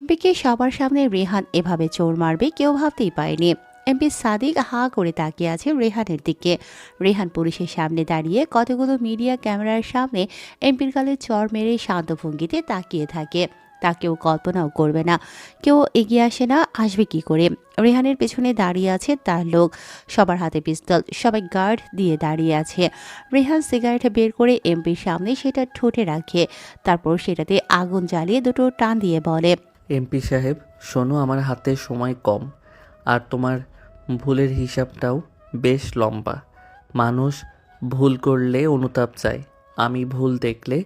এমপিকে সবার সামনে রেহান এভাবে চোর মারবে কেউ ভাবতেই পারেনি। এমপি সাদিক হা করে তাকিয়ে আছে রেহানের দিকে। রেহান পুলিশের সামনে দাঁড়িয়ে কতগুলো মিডিয়া ক্যামেরার সামনে এমপির গালে চড় মেরে শান্ত ভঙ্গিতে তাকিয়ে থাকে। তা কেউ কল্পনাও করবে না। কেউ এগিয়ে আসে না, আসবে কি করে। রেহানের পেছনে দাঁড়িয়ে আছে তার লোক, সবার হাতে পিস্তল, সবাই গার্ড দিয়ে দাঁড়িয়ে আছে। রেহান সিগারেট বের করে এমপির সামনে সেটা ঠোঁটে রাখে, তারপর সেটাতে আগুন জ্বালিয়ে দুটো টান দিয়ে বলে, এমপি সাহেব, শোনো, আমার হাতে সময় কম, আর তোমার ভুলের হিসাবটাও বেশ লম্বা। মানুষ ভুল করলে অনুতাপ চায়, আমি ভুল দেখলে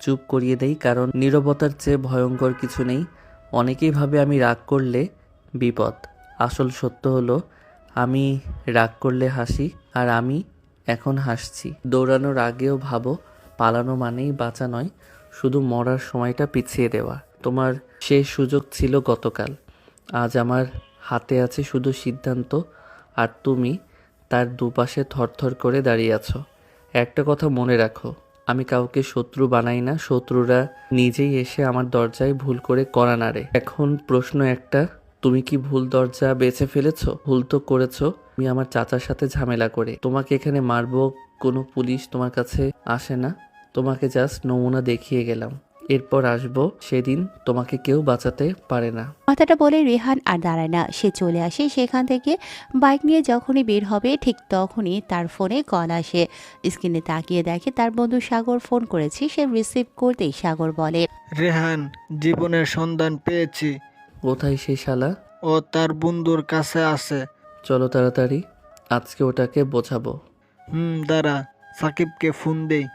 চুপ করিয়ে দেই, কারণ নীরবতার চেয়ে ভয়ঙ্কর কিছু নেই। অনেকেই ভাবে আমি রাগ করলে বিপদ, আসল সত্য হলো আমি রাগ করলে হাসি, আর আমি এখন হাসছি। দৌড়ানোর আগেও ভাবো, পালানো মানেই বাঁচা নয়, শুধু মরার সময়টা পিছিয়ে দেওয়া। তোমার শেষ সুযোগ ছিল গতকাল, আজ আমার হাতে আছে শুধু সিদ্ধান্ত, আর তুমি তার দুপাশে থরথর করে দাঁড়িয়ে আছো। একটা কথা মনে রাখো, আমি কাউকে শত্রু বানাই না, শত্রুরা নিজেই এসে আমার দরজায় ভুল করে কড়া নাড়ে। এখন প্রশ্ন একটা, তুমি কি ভুল দরজা বেছে ফেলেছো? ভুল তো করেছো তুমি আমার চাচার সাথে ঝামেলা করে। তোমাকে এখানে মারবো, কোনো পুলিশ তোমার কাছে আসে না, তোমাকে জাস্ট নমুনা দেখিয়ে গেলাম। এরপর আসবো সেদিন তোমাকে কেউ বাঁচাতে পারে না। কথাটা বলে রেহান আর দাঁড়ায় না, সে চলে আসে সেখান থেকে। বাইক নিয়ে যখনই বের হবে ঠিক তখনই তার ফোনে কল আসে। স্ক্রিনে তাকিয়ে দেখে তার বন্ধু সাগর ফোন করেছে। সে রিসিভ করতেই সাগর বলে, রেহান, জীবনের সন্ধান পেয়েছি। কোথায় সেই শালা? ও তার বন্ধুর কাছে আছে। চলো তাড়াতাড়ি, আজকে ওটাকে বোঝাবো। দাঁড়া, সাকিবকে ফোন দেই।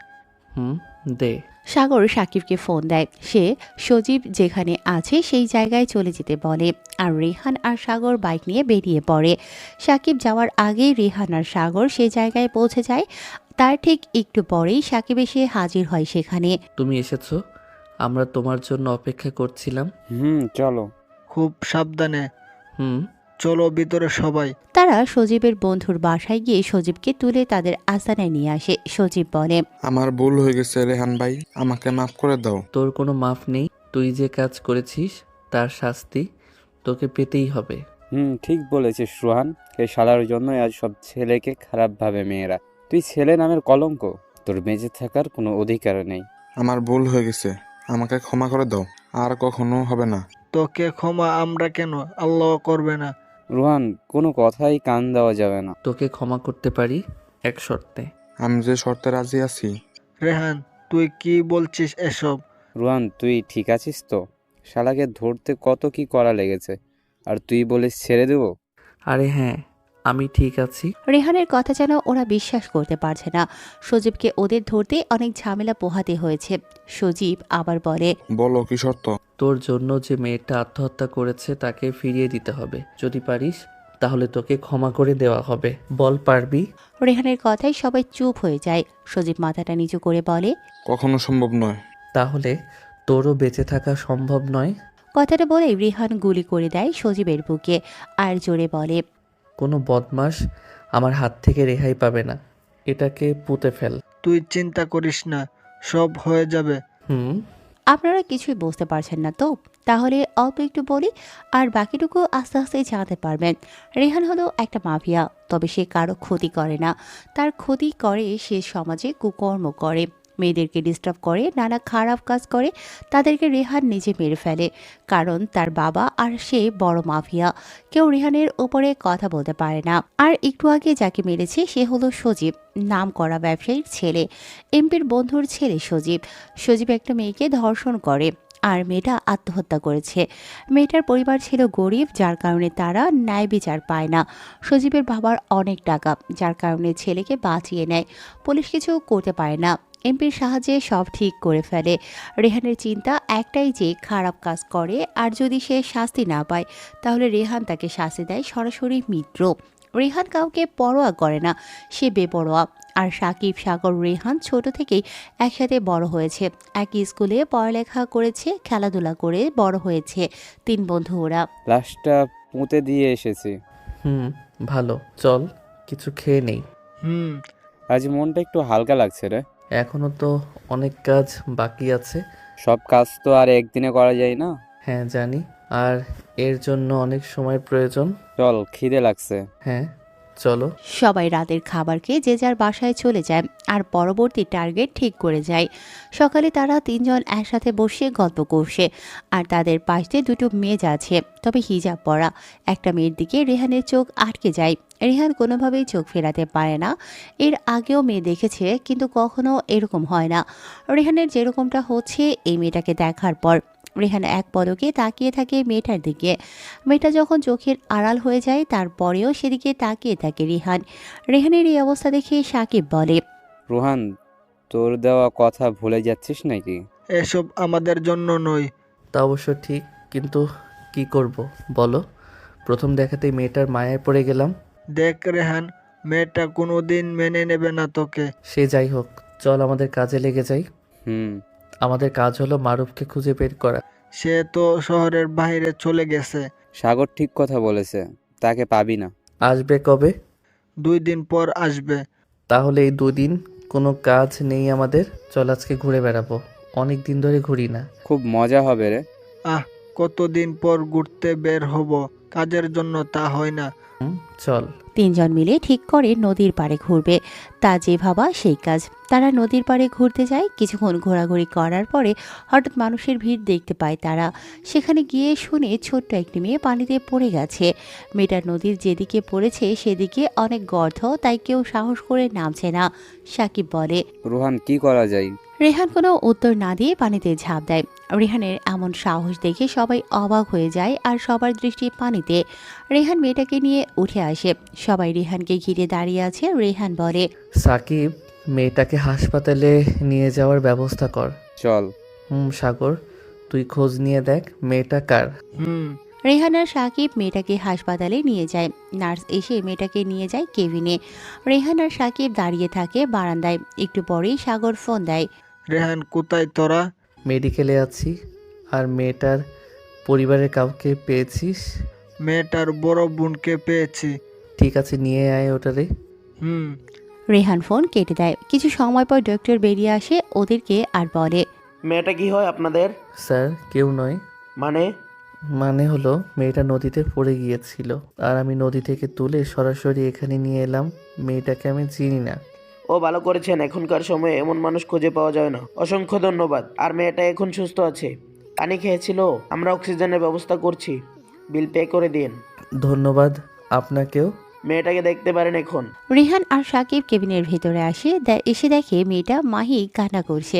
হুম, দে। সাগর সাকিবকে ফোন দেয়। সে সজীব যেখানে আছে সেই জায়গায় চলে যেতে বলে, আর রেহান আর সাগর বাইক নিয়ে বেরিয়ে পড়ে। সাকিব যাওয়ার আগেই রেহান আর সাগর সেই জায়গায় পৌঁছে যায়। তার ঠিক একটু পরেই সাকিব এসে হাজির হয় সেখানে। তুমি এসেছো, আমরা তোমার জন্য অপেক্ষা করছিলাম। চলো। খুব সাবধানে। হুম। চলো ভিতরে সবাই। তারা সজীবের বন্ধুর বাসায় গিয়ে সজীবকে তুলে তাদের আস্তানায় নিয়ে আসে। সজীব বলে, আমার ভুল হয়ে গেছে রেহান ভাই, আমাকে মাফ করে দাও। তোর কোনো মাফ নেই, তুই যে কাজ করেছিস তার শাস্তি তোকে পেতেই হবে। ঠিক বলেছিস রোহান। এই শালার জন্যই আজ সব ছেলেকে খারাপ ভাবে মেয়েরা। তুই ছেলে নামের কলঙ্ক, তোর বেঁচে থাকার কোনো অধিকার নেই। আমার ভুল হয়ে গেছে, আমাকে ক্ষমা করে দাও, আর কখনো হবে না। তোকে ক্ষমা আমরা কেন, আল্লাহ করবে না? রোহান, কোনো কথাই কান দেওয়া যাবে না। তোকে ক্ষমা করতে পারি এক শর্তে। আমি যে শর্তে রাজি আছি। রেহান, তুই কি বলছিস এসব? রোহান, তুই ঠিক আছিস তো? শালাকে ধরতে কত কি করা লেগেছে, আর তুই বলিস ছেড়ে দেবো? আরে হ্যাঁ, আমি ঠিক আছি। রেহানের কথা যেন ওরা বিশ্বাস করতে পারছে না। সজীবকে ওদের ধরতে অনেক ঝামেলা পোহাতে হয়েছে। সজীব আবার বলে, বলো কি শর্ত? তোর জন্য যে মেয়েটা আত্মহত্যা করেছে তাকে ফিরিয়ে দিতে হবে। যদি পারিস তাহলে তোকে ক্ষমা করে দেওয়া হবে। বল, পারবি? রেহানের কথায় সবাই চুপ হয়ে যায়। সজীব মাথাটা নিচু করে বলে, কখনো সম্ভব নয়। তাহলে তোরও বেঁচে থাকা সম্ভব নয়। কথাটা বলে রেহান গুলি করে দেয় সজীবের বুকে, আর জোরে বলে, কোনো বদমাস আমার হাত থেকে রেহাই পাবে না, এটাকে পুঁতে ফেল। তুই চিন্তা করিস না, সব হয়ে যাবে। হুম। আপনারা কিছুই বুঝতে পারছেন না তো? তাহলে অল্প একটু বলি, আর বাকিটুকু আস্তে আস্তে জানতে পারবেন। রেহান হলো একটা মাফিয়া, তবে সে কারো ক্ষতি করে না। তার ক্ষতি করে সে সমাজে কুকর্ম করে, মেয়েদেরকে ডিস্টার্ব করে, নানা খারাপ কাজ করে। তাদেরকে রেহান নিজে মেরে ফেলে, কারণ তার বাবা আর সে বড় মাফিয়া। কেউ রেহানের উপরে কথা বলতে পারে না। আর একটু আগে যাকে মেরেছে সে হলো সজীব, নাম করা ব্যবসায়ীর ছেলে, এমপির বন্ধুর ছেলে সজীব। সজীব একটা মেয়েকে ধর্ষণ করে, আর মেয়েটা আত্মহত্যা করেছে। মেয়েটার পরিবার ছিল গরিব, যার কারণে তারা ন্যায় বিচার পায় না। সজীবের বাবার অনেক টাকা, যার কারণে ছেলেকে বাঁচিয়ে নেয়। পুলিশ কিছু করতে পারে না, এমপির সাহায্যে সব ঠিক করে ফেলে। রেহানের চিন্তা একটাই যে খারাপ কাজ করে, আর যদি সে শাস্তি না পায় তাহলে রেহান তাকে শাস্তি দেয় সরাসরি মিত্র। রেহান কাউকে পরোয়া করে না, সে বেপরোয়া। আর সাকিব, সাগর, রেহান ছোট থেকেই একসাথে বড় হয়েছে, একই স্কুলে পড়ালেখা করেছে, খেলাধুলা করে বড় হয়েছে। 3 বন্ধু ওরা। লাশটা পুঁতে দিয়ে এসেছি। হুম, ভালো, চল কিছু খেয়ে নেই। হুম আজ মনটা একটু হালকা লাগছে রে। এখনো তো অনেক কাজ বাকি আছে। সব কাজ তো আর একদিনে করা যায় না। হ্যাঁ জানি, আর এর জন্য অনেক সময় প্রয়োজন। চল, খিদে লাগছে। হ্যাঁ, চলো। সবাই রাতের খাবার খেয়ে যে যার বাসায় চলে যায় আর পরবর্তী টার্গেট ঠিক করে যায়। সকালে তারা তিনজন একসাথে বসে গল্প করছে আর তাদের পাশ দিয়ে দুটো মেয়ে যাচ্ছে, তবে হিজাব পরা। একটা মেয়ের দিকে রেহানের চোখ আটকে যায়। রেহান কোনোভাবেই চোখ ফেরাতে পারে না। এর আগেও মেয়ে দেখেছে, কিন্তু কখনো এরকম হয় না। রেহানের যেরকমটা হচ্ছে এই মেয়েটাকে দেখার পর। রেহান এক পলকে তাকিয়ে থাকে মেয়েটার দিকে। মেয়েটা যখন চোখের আড়াল হয়ে যায় তারপরেও সেদিকে তাকিয়ে থাকে রেহান। রেহানের এই অবস্থা দেখে সাকিব বলে, রোহান, তোর দেওয়া কথা ভুলে যাচ্ছিস নাকি? এসব আমাদের জন্য নয়। তা অবশ্য ঠিক, কিন্তু কি করব বলো? প্রথম দেখাতেই মেয়েটার মায়ায় পড়ে গেলাম। দেখ রেহান, মেয়েটা কোনোদিন মেনে নেবে না তোকে। সে যাই হোক, চল আমাদের কাজে লেগে যাই। হুম। আমাদের কাজ হলো মারুফকে খুঁজে বের করা। সে তো শহরের বাইরে চলে গেছে। সাগর ঠিক কথা বলেছে, তাকে পাবি না। আসবে কবে? 2 দিন পর আসবে। তাহলে এই দুদিন কোনো কাজ নেই আমাদের। চল আজকে ঘুরে বেড়াবো, অনেক দিন ধরে ঘুরি না। খুব মজা হবে রে। আহ, কতদিন পর ঘুরতে বের হব, কাজের জন্য তা হয় না। চল। তিনজন মিলে ঠিক করে নদীর পাড়ে ঘুরবে। তা যে ভাবা সেই কাজ। তারা নদীর পাড়ে ঘুরতে যায়। কিছুক্ষণ ঘোরাঘুরি করার পরে হঠাৎ মানুষের ভিড় দেখতে পায় তারা। সেখানে গিয়ে শুনে ছোট্ট একটি মেয়ে পানিতে পড়ে গেছে। মেয়েটা নদীর যেদিকে পড়েছে সেদিকে অনেক গর্ত, তাই কেউ সাহস করে নামছে না। সাকিব বলে, রোহান, কি করা যায়? রেহান কোনো উত্তর না দিয়ে পানিতে ঝাঁপ দেয়। রেহানের এমন সাহস দেখে সবাই অবাক হয়ে যায় আর সবার দৃষ্টি পানিতে। রেহান মেয়েটাকে নিয়ে উঠে আসে। সবাই রেহানকে ঘিরে দাঁড়িয়ে আছে। রেহান বলে, সাকিব, মেয়েটাকে হাসপাতালে নিয়ে যাওয়ার ব্যবস্থা কর। চল। সাগর, তুই খোঁজ নিয়ে দেখ মেয়েটা কার। হুম। রেহান আর সাকিব মেয়েটাকে হাসপাতালে নিয়ে যায়। নার্স এসে মেয়েটাকে নিয়ে যায় কেবিনে। রেহান আর সাকিব দাঁড়িয়ে থাকে বারান্দায়। একটু পরেই সাগর ফোন দেয়। রেহান, কোথায় তোরা? মেডিকেলে আছি। আর মেয়েটার পরিবারের কাউকে পেয়েছিস? মেয়েটার বড় বোনকে পেয়েছি। ঠিক আছে, নিয়ে আয় ওটারে। হুম। রেহান ফোন কেটে দেয়। কিছু সময় পর ডক্টর বেরিয়ে আসে ওদেরকে আর বলে, মেয়েটা কি হয় আপনাদের? স্যার, কেউ নয়। মানে হলো মেয়েটা নদীতে পড়ে গিয়েছিল, আর আমি নদী থেকে তুলে সরাসরি এখানে নিয়ে এলাম। মেয়েটাকে আমি চিনি না। ও ভালো করেছেন, এখনকার সময়ে এমন মানুষ খুঁজে পাওয়া যায় না। অসংখ্য ধন্যবাদ। আর মেয়েটা এখন সুস্থ আছে, পানি খেয়েছিল, আমরা অক্সিজেনের ব্যবস্থা করছি। বিল পে করে দিন। ধন্যবাদ আপনাকেও। মেয়েটাকে দেখতে পারেন এখন। রেহান আর সাকিব কেবিনের ভেতরে আসে। এসে দেখে মেয়েটা মাহি কান্না করছে।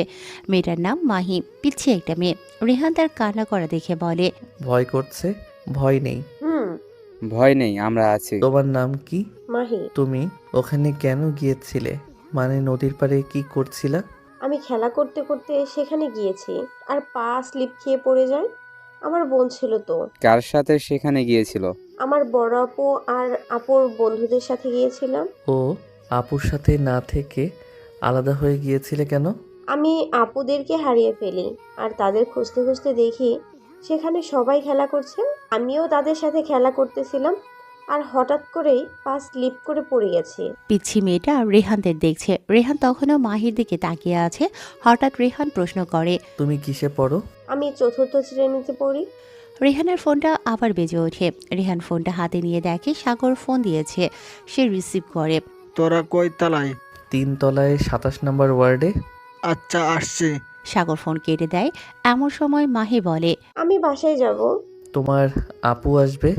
মেয়েটার নাম মাহি, পিচ্ছি একটা মেয়ে। রেহান তার কান্না করা দেখে বলে, ভয় করছে? ভয় নেই। ভয় নেই, আমরা আছি। তোমার নাম কি? মাহি। তুমি ওখানে কেন গিয়েছিলে? মানে নদীর পাড়ে কি করছিলা? আমি খেলা করতে করতে সেখানে গিয়েছি আর পা স্লিপ খেয়ে পড়ে যায়। আমার বোন ছিল তো। কার সাথে সেখানে গিয়েছিল? আমার বড় আপু আর আপুর বন্ধুদের সাথে গিয়েছিলাম। ও, আপুর সাথে না থেকে আলাদা হয়ে গিয়েছিলে কেন? আমি আপুদেরকে হারিয়ে ফেলি আর তাদের খুঁজতে খুঁজতে দেখি সেখানে সবাই খেলা করছে। আমিও তাদের সাথে খেলা করতেছিলাম আর হঠাৎ করেই পা স্লিপ করে পড়ে গেছি। পিচ্ছি মেয়েটা রেহানদের দেখছে। রেহান তখনও মাহির দিকে তাকিয়ে আছে। হঠাৎ রেহান প্রশ্ন করে, তুমি কিসে পড়ো? আমি 4র্থ শ্রেণীতে পড়ি। রেহানের ফোনটা আবার বেজে ওঠে। রেহান ফোনটা হাতে নিয়ে দেখে সাগর ফোন দিয়েছে। সে রিসিভ করে। তোরা কই তালায়? 3 তলায় 27 নম্বর ওয়ার্ডে। আচ্ছা, আসছি। সাগর ফোন কেটে দেয়। এমন সময় মাহি বলে, আমি বাসায় যাব। তোমার আপু আসবে?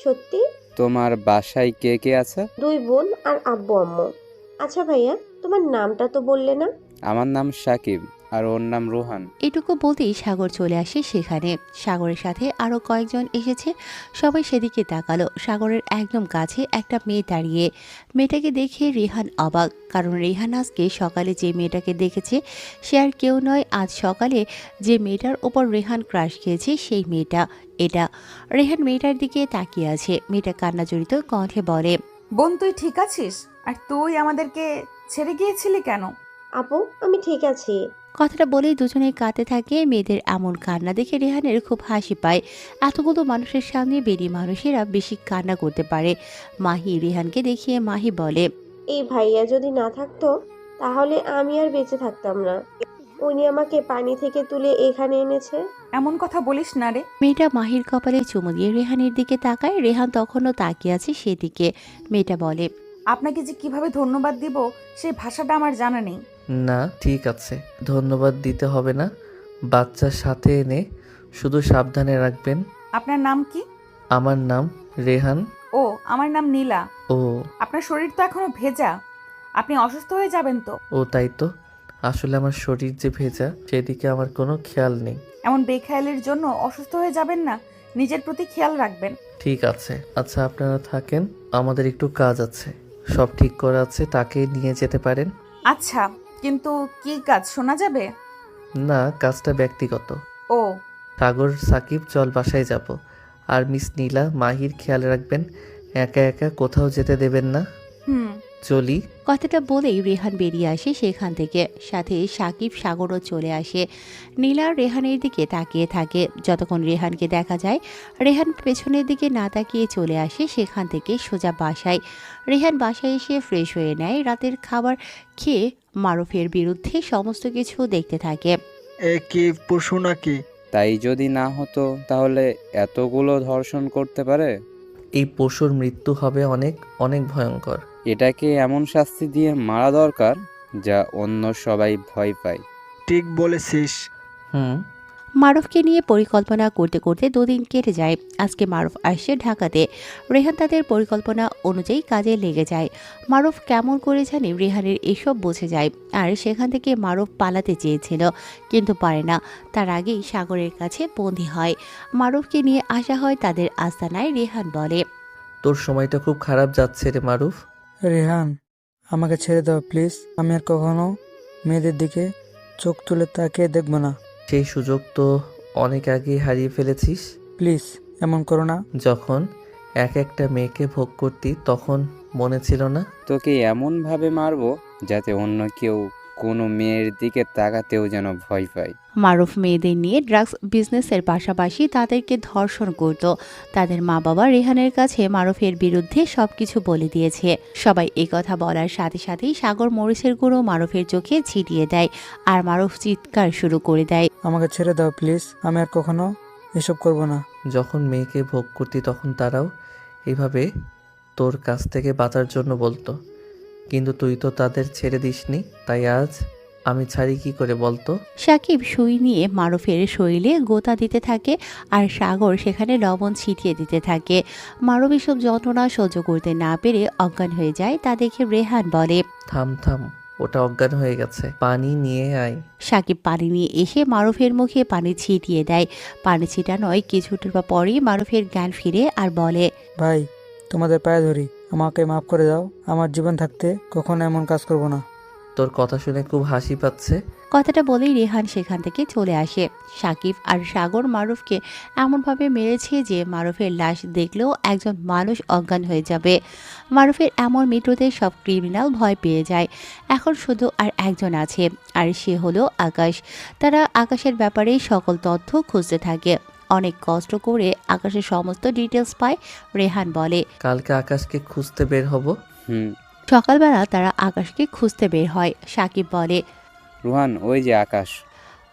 সত্যি? তোমার বাসায় কে কে আছে? 2 বোন আর আব্বু আম্মু। আচ্ছা ভাইয়া, তোমার নামটা তো বললে না? আমার নাম সাকিব আর ওর নাম রোহান। এটুকু বলতেই সাগর চলে আসে সেখানে। সাগরের সাথে আরো কয়েকজন এসেছে। সবাই সেদিকে তাকালো। সাগরের একদম কাছে একটা মেয়ে দাঁড়িয়ে। মেয়েটাকে দেখে রেহান অবাক, কারণ রেহান আজকে সকালে যে মেয়েটাকে দেখেছে সে আর কেউ নয়, আজ সকালে যে মেয়েটার ওপর রেহান ক্রাশ খেয়েছে সেই মেয়েটা এটা। রেহান মেয়েটার দিকে তাকিয়ে আছে। মেয়েটা কান্নাজড়িত কণ্ঠে বলে, বোন, তুই ঠিক আছিস? আর তুই আমাদেরকে ছেড়ে গিয়েছিলি কেন? আপু, আমি ঠিক আছি। কথাটা বলেই দুজনে কাঁদতে থাকে। মেয়েদের এমন কান্না দেখে রেহানের খুব হাসি পায়। এতগুলো মানুষের সামনে বেরি মানুষেরা বেশি কান্না করতে পারে। মাহি রেহানকে দেখিয়ে মাহি বলে, এই ভাইয়া যদি না থাকতো তাহলে আমি আর বেঁচে থাকতাম না। উনি আমাকে পানি থেকে তুলে এখানে এনেছে। এমন কথা বলিস না রে। মেয়েটা মাহির কপালে চুমু দিয়ে রেহানের দিকে তাকায়। রেহান তখনও তাকিয়ে আছে সেদিকে। মেয়েটা বলে, আপনাকে যে কিভাবে ধন্যবাদ দিব সেই ভাষাটা আমার জানা নেই। না ঠিক আছে, ধন্যবাদ দিতে হবে না। বাচ্চার সাথে এনে শুধু সাবধানে রাখবেন। আপনার নাম কি? আমার নাম রেহান। ও, আমার নাম নীলা। ও আপনার শরীর তো এখনো ভেজা, আপনি অসুস্থ হয়ে যাবেন তো। ও তাই তো, আসলে আমার শরীর যে ভেজা সেদিকে আমার কোনো খেয়াল নেই। এমন বেখেয়ালের জন্য অসুস্থ হয়ে যাবেন না, নিজের প্রতি খেয়াল রাখবেন। ঠিক আছে, আচ্ছা আপনারা থাকেন, আমাদের একটু কাজ আছে। সব ঠিক করা আছে, তাকে নিয়ে যেতে পারেন। আচ্ছা, কিন্তু কি কাজ শোনা যাবে? না, কাজটা ব্যক্তিগত। ও, সাগর সাকিব চল বাসায় যাব। আর মিস নীলা মাহির খেয়াল রাখবেন, একা একা কোথাও যেতে দেবেন না। হুম। চলি। কথাটা বলেই রেহান বেরিয়ে আসে সেখান থেকে। সাথে সাকিব সাগরও চলে আসে। নীলা রেহানের দিকে তাকিয়ে থাকে। যতক্ষণ রেহানকে দেখা যায়, রেহান পেছনের দিকে না তাকিয়ে চলে আসে সেখান থেকে সোজা বাসায়। রেহান বাসায় এসে ফ্রেশ হয়ে নেয়। রাতের খাবার খেয়ে মারুফের বিরুদ্ধে সমস্ত কিছু দেখতে থাকে। এ কি পশু নাকি? তাই যদি না হতো তাহলে এতগুলো ধর্ষণ করতে পারে? এই পশুর মৃত্যু হবে অনেক অনেক ভয়ঙ্কর। এটাকে এমন শাস্তি দিয়ে মারা দরকার যা অন্য সবাই ভয় পায়। ঠিক বলেছিস। হুম। মারুফকে নিয়ে পরিকল্পনা করতে করতে দুদিন কেটে যায়। আজকে মারুফ আসছে ঢাকাতে। রেহান তাদের পরিকল্পনা অনুযায়ী কাজে লেগে যায়। মারুফ কেমন করে জানে রেহানের এসব বুঝে যায়। আর সেখান থেকে মারুফ পালাতে চেয়েছিল, কিন্তু পারে না। তার আগেই সাগরের কাছে বন্দী হয়। মারুফকে নিয়ে আসা হয় তাদের আস্তানায়। রেহান বলে, তোর সময়টা খুব খারাপ যাচ্ছে রে মারুফ। রেহান, আমাকে ছেড়ে দাও প্লিজ। আমি আর কখনো মেয়েদের দিকে চোখ তুলে তাকিয়ে দেখব না। সেই সুযোগ তো অনেক আগে হারিয়ে ফেলেছিস। প্লিজ এমন করো না। যখন এক একটা মেয়েকে ভোগ করতি তখন মনে ছিল না? তোকে এমনভাবে মারবো যাতে অন্য কেউ কোনো মেয়ের দিকে তাকাতেও যেন ভয় পায়। মারুফ মেয়েদের নিয়ে ড্রাগস বিজনেসের পাশাপাশি তাদেরকে ধর্ষণ করত। তাদের মা বাবা রেহানের কাছে মারুফের বিরুদ্ধে সবকিছু বলে দিয়েছে। সবাই এই কথা বলার সাথে সাথেই সাগর মরিচের গুঁড়ো মারুফের চোখে ছিটিয়ে দেয়। আর মারুফ চিৎকার শুরু করে দেয়, আমাকে ছেড়ে দাও প্লিজ। আমি আর কখনো এসব করব না। যখন মেয়েকে ভোগ করতি তখন তারাও এইভাবে তোর কাছ থেকে বাঁচার জন্য বলতো, কিন্তু তুই তো তাদের ছেড়ে দিসনি। তাই আজ আমি ছাড়ি কি করে বলতো? সাকিব সুই নিয়ে মারুফের শরীরে গোতা দিতে থাকে আর সাগর সেখানে লবণ ছিটিয়ে দিতে থাকে। মারুফ এসব যন্ত্রণা সহ্য করতে না পেরে অজ্ঞান হয়ে যায়। তা দেখে রেহান বলে, থাম থাম, ওটা অজ্ঞান হয়ে গেছে, পানি নিয়ে আয়। সাকিব পানি নিয়ে এসে মারুফের মুখে পানি ছিটিয়ে দেয়। পানি ছিটানোয় কিছুটা পরেই মারুফের জ্ঞান ফিরে আর বলে, ভাই, তোমাদের পায়ে ধরি, আমাকে মাফ করে দাও। আমার জীবন থাকতে কখনো এমন কাজ করব না। তোর কথা শুনে খুব হাসি পাচ্ছে। কথাটা বলেই রেহান সেখান থেকে চলে আসে। সাকিব আর সাগর মারুফকে এমনভাবে মেরেছে যে মারুফের লাশ দেখলেও একজন মানুষ অজ্ঞান হয়ে যাবে। মারুফের এমন মৃত্যুতে সব ক্রিমিনাল ভয় পেয়ে যায়। এখন শুধু আর একজন আছে, আর সে হলো আকাশ। তারা আকাশের ব্যাপারে সকল তথ্য খুঁজতে থাকে। অনেক কষ্ট করে আকাশের সমস্ত ডিটেলস পায়। রেহান বলে, কালকে আকাশকে খুঁজতে বের হব। হুম। সকালবেলা তারা আকাশকে খুঁজতে বের হয়। সাকিব বলে, রোহান, ওই যে আকাশ।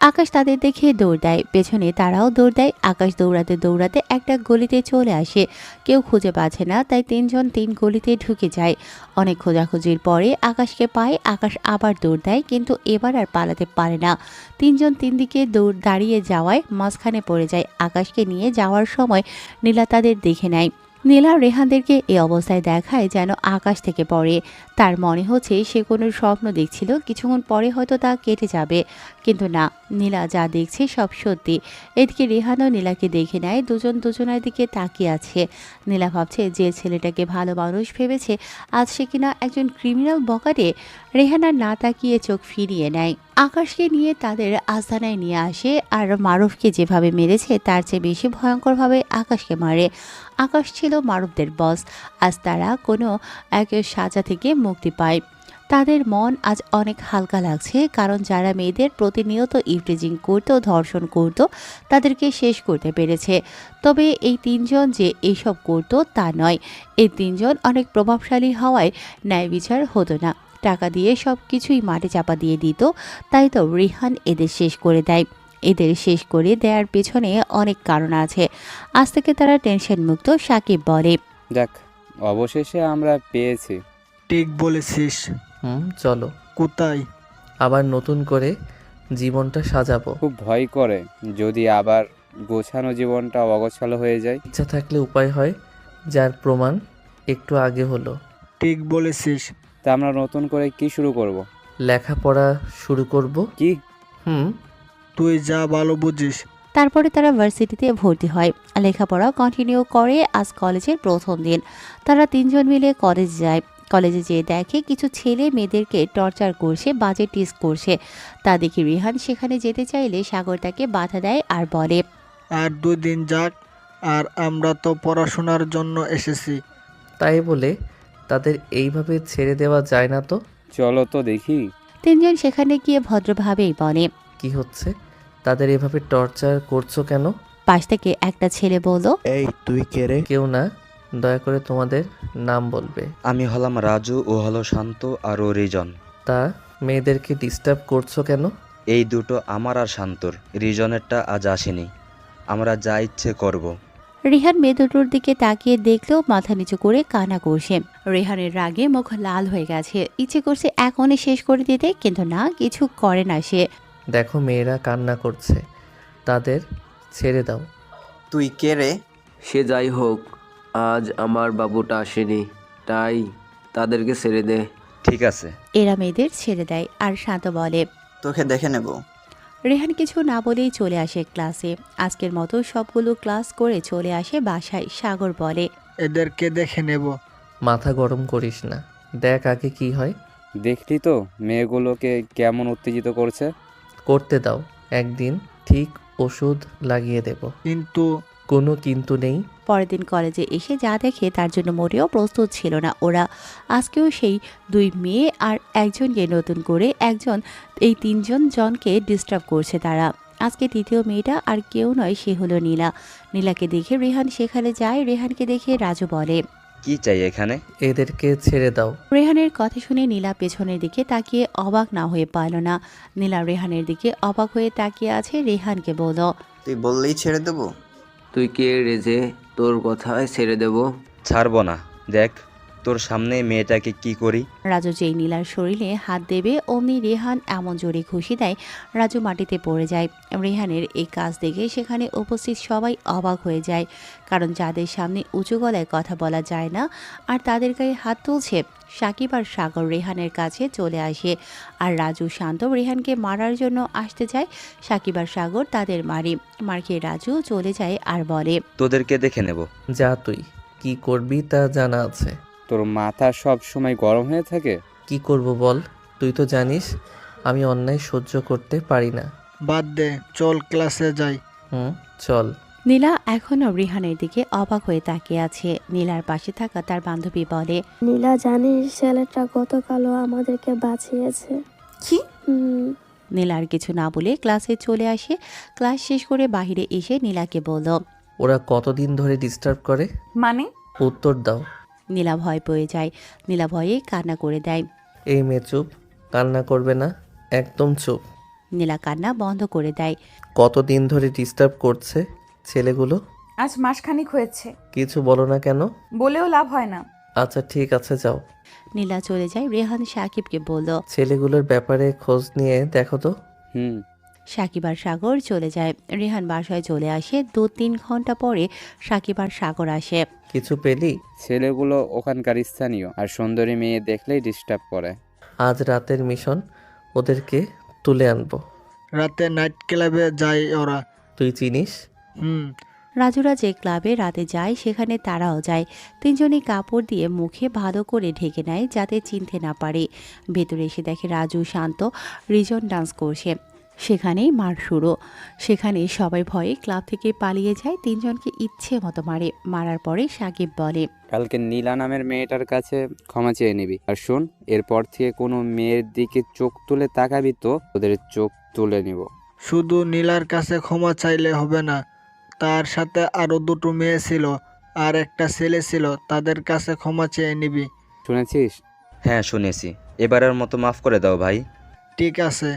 আকাশ তাদের দেখে দৌড় দেয়। পেছনে তারাও দৌড় দেয়। আকাশ দৌড়াতে দৌড়াতে একটা গলিতে চলে আসে। কেউ খুঁজে পাচ্ছে না, তাই তিনজন তিন গলিতে ঢুকে যায়। অনেক খোঁজাখুঁজির পরে আকাশকে পায়। আকাশ আবার দৌড় দেয়, কিন্তু এবার আর পালাতে পারে না। তিনজন তিন দিকে দৌড় দাঁড়িয়ে যাওয়ায় মাঝখানে পড়ে যায়। আকাশকে নিয়ে যাওয়ার সময় নীলা তাদের দেখে নেয়। নীলা রেহানদেরকে এই অবস্থায় দেখায় যেন আকাশ থেকে পড়ে। তার মনে হচ্ছে সে কোনো স্বপ্ন দেখছিল, কিছুক্ষণ পরে হয়তো তা কেটে যাবে। কিন্তু না, নীলা যা দেখছে সব সত্যি। এদিকে রেহানও নীলাকে দেখে নেয়। দুজন দুজনের দিকে তাকিয়ে আছে। নীলা ভাবছে যে ছেলেটাকে ভালো মানুষ ভেবেছে, আজ সে কিনা একজন ক্রিমিনাল বকাটে। রেহান আর না তাকিয়ে চোখ ফিরিয়ে নেয়। আকাশকে নিয়ে তাদের আস্তানায় নিয়ে আসে। আর মারুফকে যেভাবে মেরেছে তার চেয়ে বেশি ভয়ঙ্করভাবে আকাশকে মারে। আকাশ ছিল মারুফদের বস। আজ তারা কোনো এক সাজা থেকে মুক্তি পায়। তাদের মন আজ অনেক হালকা লাগছে, কারণ যারা মেয়েদের প্রতিনিয়ত ইভটিজিং করত, ধর্ষণ করত, তাদেরকে শেষ করতে পেরেছে। তবে এই তিনজন যে এইসব করত তা নয়। এই তিনজন অনেক প্রভাবশালী হওয়ায় ন্যায় বিচার হতো না। টাকা দিয়ে সব কিছুই মাটি চাপা দিয়ে দিত, তাই তো রিহান এদের শেষ করে দেয়। এদের শেষ করে দেওয়ার পেছনে অনেক কারণ আছে। আজ থেকে তারা টেনশন মুক্ত, সাকিব বলে। যাক, অবশেষে আমরা পেয়েছি। ঠিক বলেছিস। চলো কোথায়? আবার নতুন করে জীবনটা সাজাবো। খুব ভয় করে যদি আবার গোছানো জীবনটা অগোছালো হয়ে যায়। ইচ্ছা থাকলে উপায় হয়, যার প্রমাণ একটু আগে হলো। ঠিক বলেছিস। তা আমরা নতুন করে কি শুরু করব? লেখাপড়া শুরু করব। কি? তুই যা ভালো বুঝিস। তারপরে তারা ভার্সিটিতে ভর্তি হয়, লেখাপড়া কন্টিনিউ করে। আজ কলেজের প্রথম দিন। তারা তিনজন মিলে কলেজ যায়। কলেজে যেয়ে দেখে কিছু ছেলে মেয়েদেরকে টর্চার করছে, বাজে টিজ করছে। তা দেখে রিহান সেখানে যেতে চাইলে সাগর তাকে বাধা দেয় আর বলে, আর 2 দিন যাক, আর আমরা তো পড়াশোনার জন্য এসেছি। তাই বলে তাদের এইভাবে ছেড়ে দেওয়া যায় না তো। চলো তো দেখি। তিনজন সেখানে গিয়ে ভদ্রভাবেই বলে, কি হচ্ছে? তাদের এভাবে টর্চার করছো কেন? পাশ থেকে একটা ছেলে বলল, এই তুই কে রে? কেউ না, দয়া করে তোমাদের নাম বলবে। আমি হলাম রাজু, ও হলো শান্ত, আর ও রিজন। তা মেয়েদেরকে ডিস্টার্ব করছো কেন? এই দুটো আমার আর শান্তর, রিজনেরটা আজ আসেনি। আমরা যা ইচ্ছে করব। রিহান মেয়ে দুটোর দিকে তাকিয়ে দেখলেও মাথা নিচু করে কান্না করছে। রেহানের রাগে মুখ লাল হয়ে গেছে, ইচ্ছে করছে এখনই শেষ করে দিতে, কিন্তু না, কিছু করে না সে। দেখো মেয়েরা কান্না করছে, তাদের ছেড়ে দাও। তুই কে রে? সে যাই হোক, আজ আমার বাবুটা আসেনি, তাই তাদেরকে ছেড়ে দে। ঠিক আছে। এরা মেয়েদের ছেড়ে দেয় আর শান্ত বলে, তোকে দেখে নেব। রেহান কিছু না বলেই চলে আসে ক্লাসে। আজকের মতো সবগুলো ক্লাস করে চলে আসে বাসায়। সাগর বলে, এদেরকে দেখে নেব। মাথা গরম করিস না, দেখ আগে কি হয়। দেখলি তো মেয়েগুলোকে কেমন উত্তেজিত করছে। করতে দাও, একদিন ঠিক ওষুধ লাগিয়ে দেব। কিন্তু কোনো কিন্তু নেই। পরের দিন কলেজে এসে যা দেখে তার জন্য মোটেও প্রস্তুত ছিল না ওরা। আজকেও সেই 2 মেয়ে আর একজনকে নতুন করে একজন, এই 3 জনকে ডিস্টার্ব করছে তারা। আজকে তৃতীয় মেয়েটা আর কেউ নয়, সে হলো নীলা। নীলাকে দেখে রেহান সেখানে যায়। রেহানকে দেখে রাজু বলে, কি চাই এখানে? এদেরকে ছেড়ে দাও। রেহানের কথা শুনে নীলা পেছনের দিকে তাকিয়ে অবাক না হয়ে পারল না। নীলা রেহানের দিকে অবাক হয়ে তাকিয়ে আছে। রেহানকে বলল, তুই বললেই ছেড়ে দেব? তুই কে রে যে তোর কথায় ছেড়ে দেব? ছাড়বো না। দেখ তোর সামনে মেয়েটাকে কি করি। রাজু যেই নীলার শরীরে হাত দেবে অমনি রেহান এমন জোরে ঘুষি দেয় রাজু মাটিতে পড়ে যায়। রেহানের এই কাজ দেখে সেখানে উপস্থিত সবাই অবাক হয়ে যায়, কারণ যাদের সামনে উঁচু গলায় কথা বলা যায় না আর তাদের গায়ে হাত তুলছে। সাকিব আর সাগর রেহানের কাছে চলে আসে, আর রাজু শান্ত রেহানকে মারার জন্য আসতে যায়। সাকিব আর সাগর তাদের মার খেয়ে রাজু চলে যায় আর বলে, তোদেরকে দেখে নেব। যা, তুই কি করবি তা জানা আছে। তোর মাথা সব সময় গরম হয়ে থাকে। কি করব বল? তুই তো জানিস আমি অন্যায় সহ্য করতে পারি না। বাদ দে, চল ক্লাসে যাই। চল। নীলা এখনও রিহানের দিকে অবাক হয়ে তাকিয়ে আছে। নীলার পাশে থাকা তার বান্ধবী বলে, নীলা জানিস ছেলেটা গতকালও আমাদেরকে বাঁচিয়েছে। কি? নীলার কিছু না বলে ক্লাসে চলে আসে। ক্লাস শেষ করে বাইরে এসে নীলাকে বলল, ওরা কতদিন ধরে ডিস্টার্ব করে? মানে? উত্তর দাও। নীলা ভয় পেয়ে যায়। নীলা ভয়ে কান্না করে দেয়। এই মেয়ে চুপ, কান্না করবে না, একদম চুপ। নীলা কান্না বন্ধ করে দেয়। কতদিন ধরে ডিস্টার্ব করছে ছেলেগুলো? আজ মাসখানিক হয়েছে। কিছু বলো না কেন? বলেও লাভ হয় না। আচ্ছা ঠিক আছে, যাও। নীলা চলে যায়। রেহান সাকিবকে বলল, ছেলেগুলোর ব্যাপারে খোঁজ নিয়ে দেখো তো। সাকিব আর সাগর চলে যায়। রেহান বাসায় চলে আসে। 2-3 ঘন্টা পরে সাকিব আর সাগর আসে। কিছু পেলি? ছেলেগুলো ওখানকার স্থানীয়, আর সুন্দরী মেয়ে দেখলেই ডিস্টার্ব করে। আজ রাতের মিশন, ওদেরকে তুলে আনবো। রাতে নাইট ক্লাবে যায় ওরা। তুই চিনিস? রাজুরা যে ক্লাবে রাতে যায় সেখানে তারাও যায়। 3 জনই কাপড় দিয়ে মুখে ভালো করে ঢেকে নেয় যাতে চিনতে না পারে। ভেতরে এসে দেখে রাজু, শান্ত, রিজন ডান্স করছে। সেখানেই মার শুরু। সেখানে সবাই ভয়ে ক্লাব থেকে পালিয়ে যায়। 3 জনকে ইচ্ছে মতো মারে। মারার পরে সাকিব বলে, কালকে নীলা নামের মেয়েটার কাছে ক্ষমা চেয়ে নিবি। আর শোন, এরপর থেকে কোনো মেয়ের দিকে চোখ তুলে তাকাবি তো ওদের চোখ তুলে নিব। শুধু নীলার কাছে ক্ষমা চাইলে হবে না, তার সাথে আরো 2টো মেয়ে ছিল আর একটা ছেলে ছিল, তাদের কাছে ক্ষমা চেয়ে নিবি। শুনেছিস? হ্যাঁ শুনেছি। এবারের মতো মাফ করে দাও ভাই। ঠিক আছে।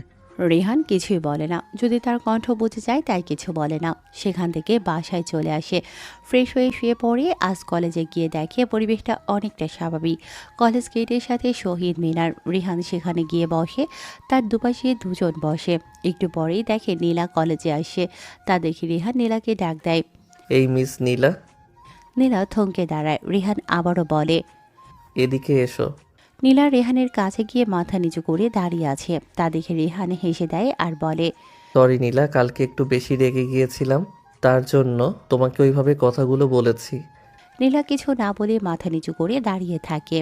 রেহান কিছুই বলে না, যদি তার কণ্ঠ বুঝে যায় তাই কিছু বলে না। সেখান থেকে বাসায় চলে আসে, ফ্রেশ হয়ে শুয়ে পড়ে। আজ কলেজে গিয়ে দেখে পরিবেশটা অনেকটা স্বাভাবিক। কলেজ গেটের সাথে শহীদ মিনার। রেহান সেখানে গিয়ে বসে, তার দুপাশে দুজন বসে। একটু পরেই দেখে নীলা কলেজে আসে। তা দেখে রেহান নীলাকে ডাক দেয়। এই মিস নীলা, নীলা থমকে দাঁড়ায়। রেহান আবারও বলে, এদিকে এসো। নীলা রেহানের কাছে গিয়ে মাথা নিচু করে দাঁড়িয়ে আছে। তা দেখে রেহান হেসে দেয় আর বলে, সরি নীলা, কালকে একটু বেশি রেগে গিয়েছিলাম, তার জন্য তোমাকে ওইভাবে কথাগুলো বলেছি। নীলা কিছু না বলে মাথা নিচু করে দাঁড়িয়ে থাকে।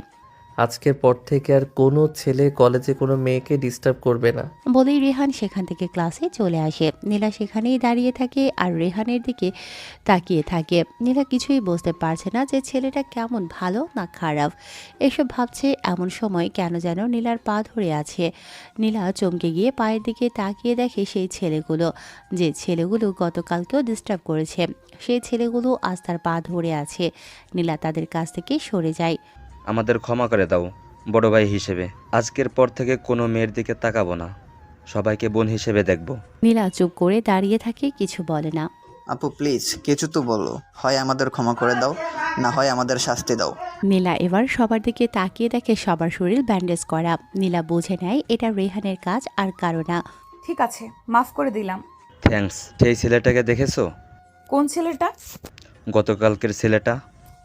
আজকের পর থেকে আর কোনো ছেলে কলেজে কোনো মেয়েকে ডিস্টার্ব করবে না। বলেই রেহান সেখান থেকে ক্লাসে চলে আসে। নীলা সেখানেই দাঁড়িয়ে থাকে আর রেহানের দিকে তাকিয়ে থাকে। নীলা কিছুই বুঝতে পারছে না যে ছেলেটা কেমন, ভালো না খারাপ। এসব ভাবছে এমন সময় কেন যেন নীলার পা ধরে আছে। নীলা চমকে গিয়ে পায়ের দিকে তাকিয়ে দেখে সেই ছেলেগুলো, যে ছেলেগুলো গতকালকেও ডিস্টার্ব করেছে, সেই ছেলেগুলো আজ তার পা ধরে আছে। নীলা তাদের কাছ থেকে সরে যায়। আমাদের ক্ষমা করে দাও বড় ভাই হিসেবে। আজকের পর থেকে কোনো মেয়ের দিকে তাকাবো না, সবাইকে বোন হিসেবে দেখব। নীলা চুপ করে দাঁড়িয়ে থাকে, কিছু বলে না। আপু প্লিজ কিছু তো বলো, হয় আমাদের ক্ষমা করে দাও, না হয় আমাদের শাস্তি দাও। নীলা এবার সবার দিকে তাকিয়ে দেখে সবার শরীর ব্যান্ডেজ করা। নীলা বুঝে নেয় এটা রেহানের কাজ আর কারো না। ঠিক আছে, মাফ করে দিলাম। থ্যাঙ্কস। সেই ছেলেটাকে দেখেছো? কোন ছেলেটা? গতকালকের ছেলেটা।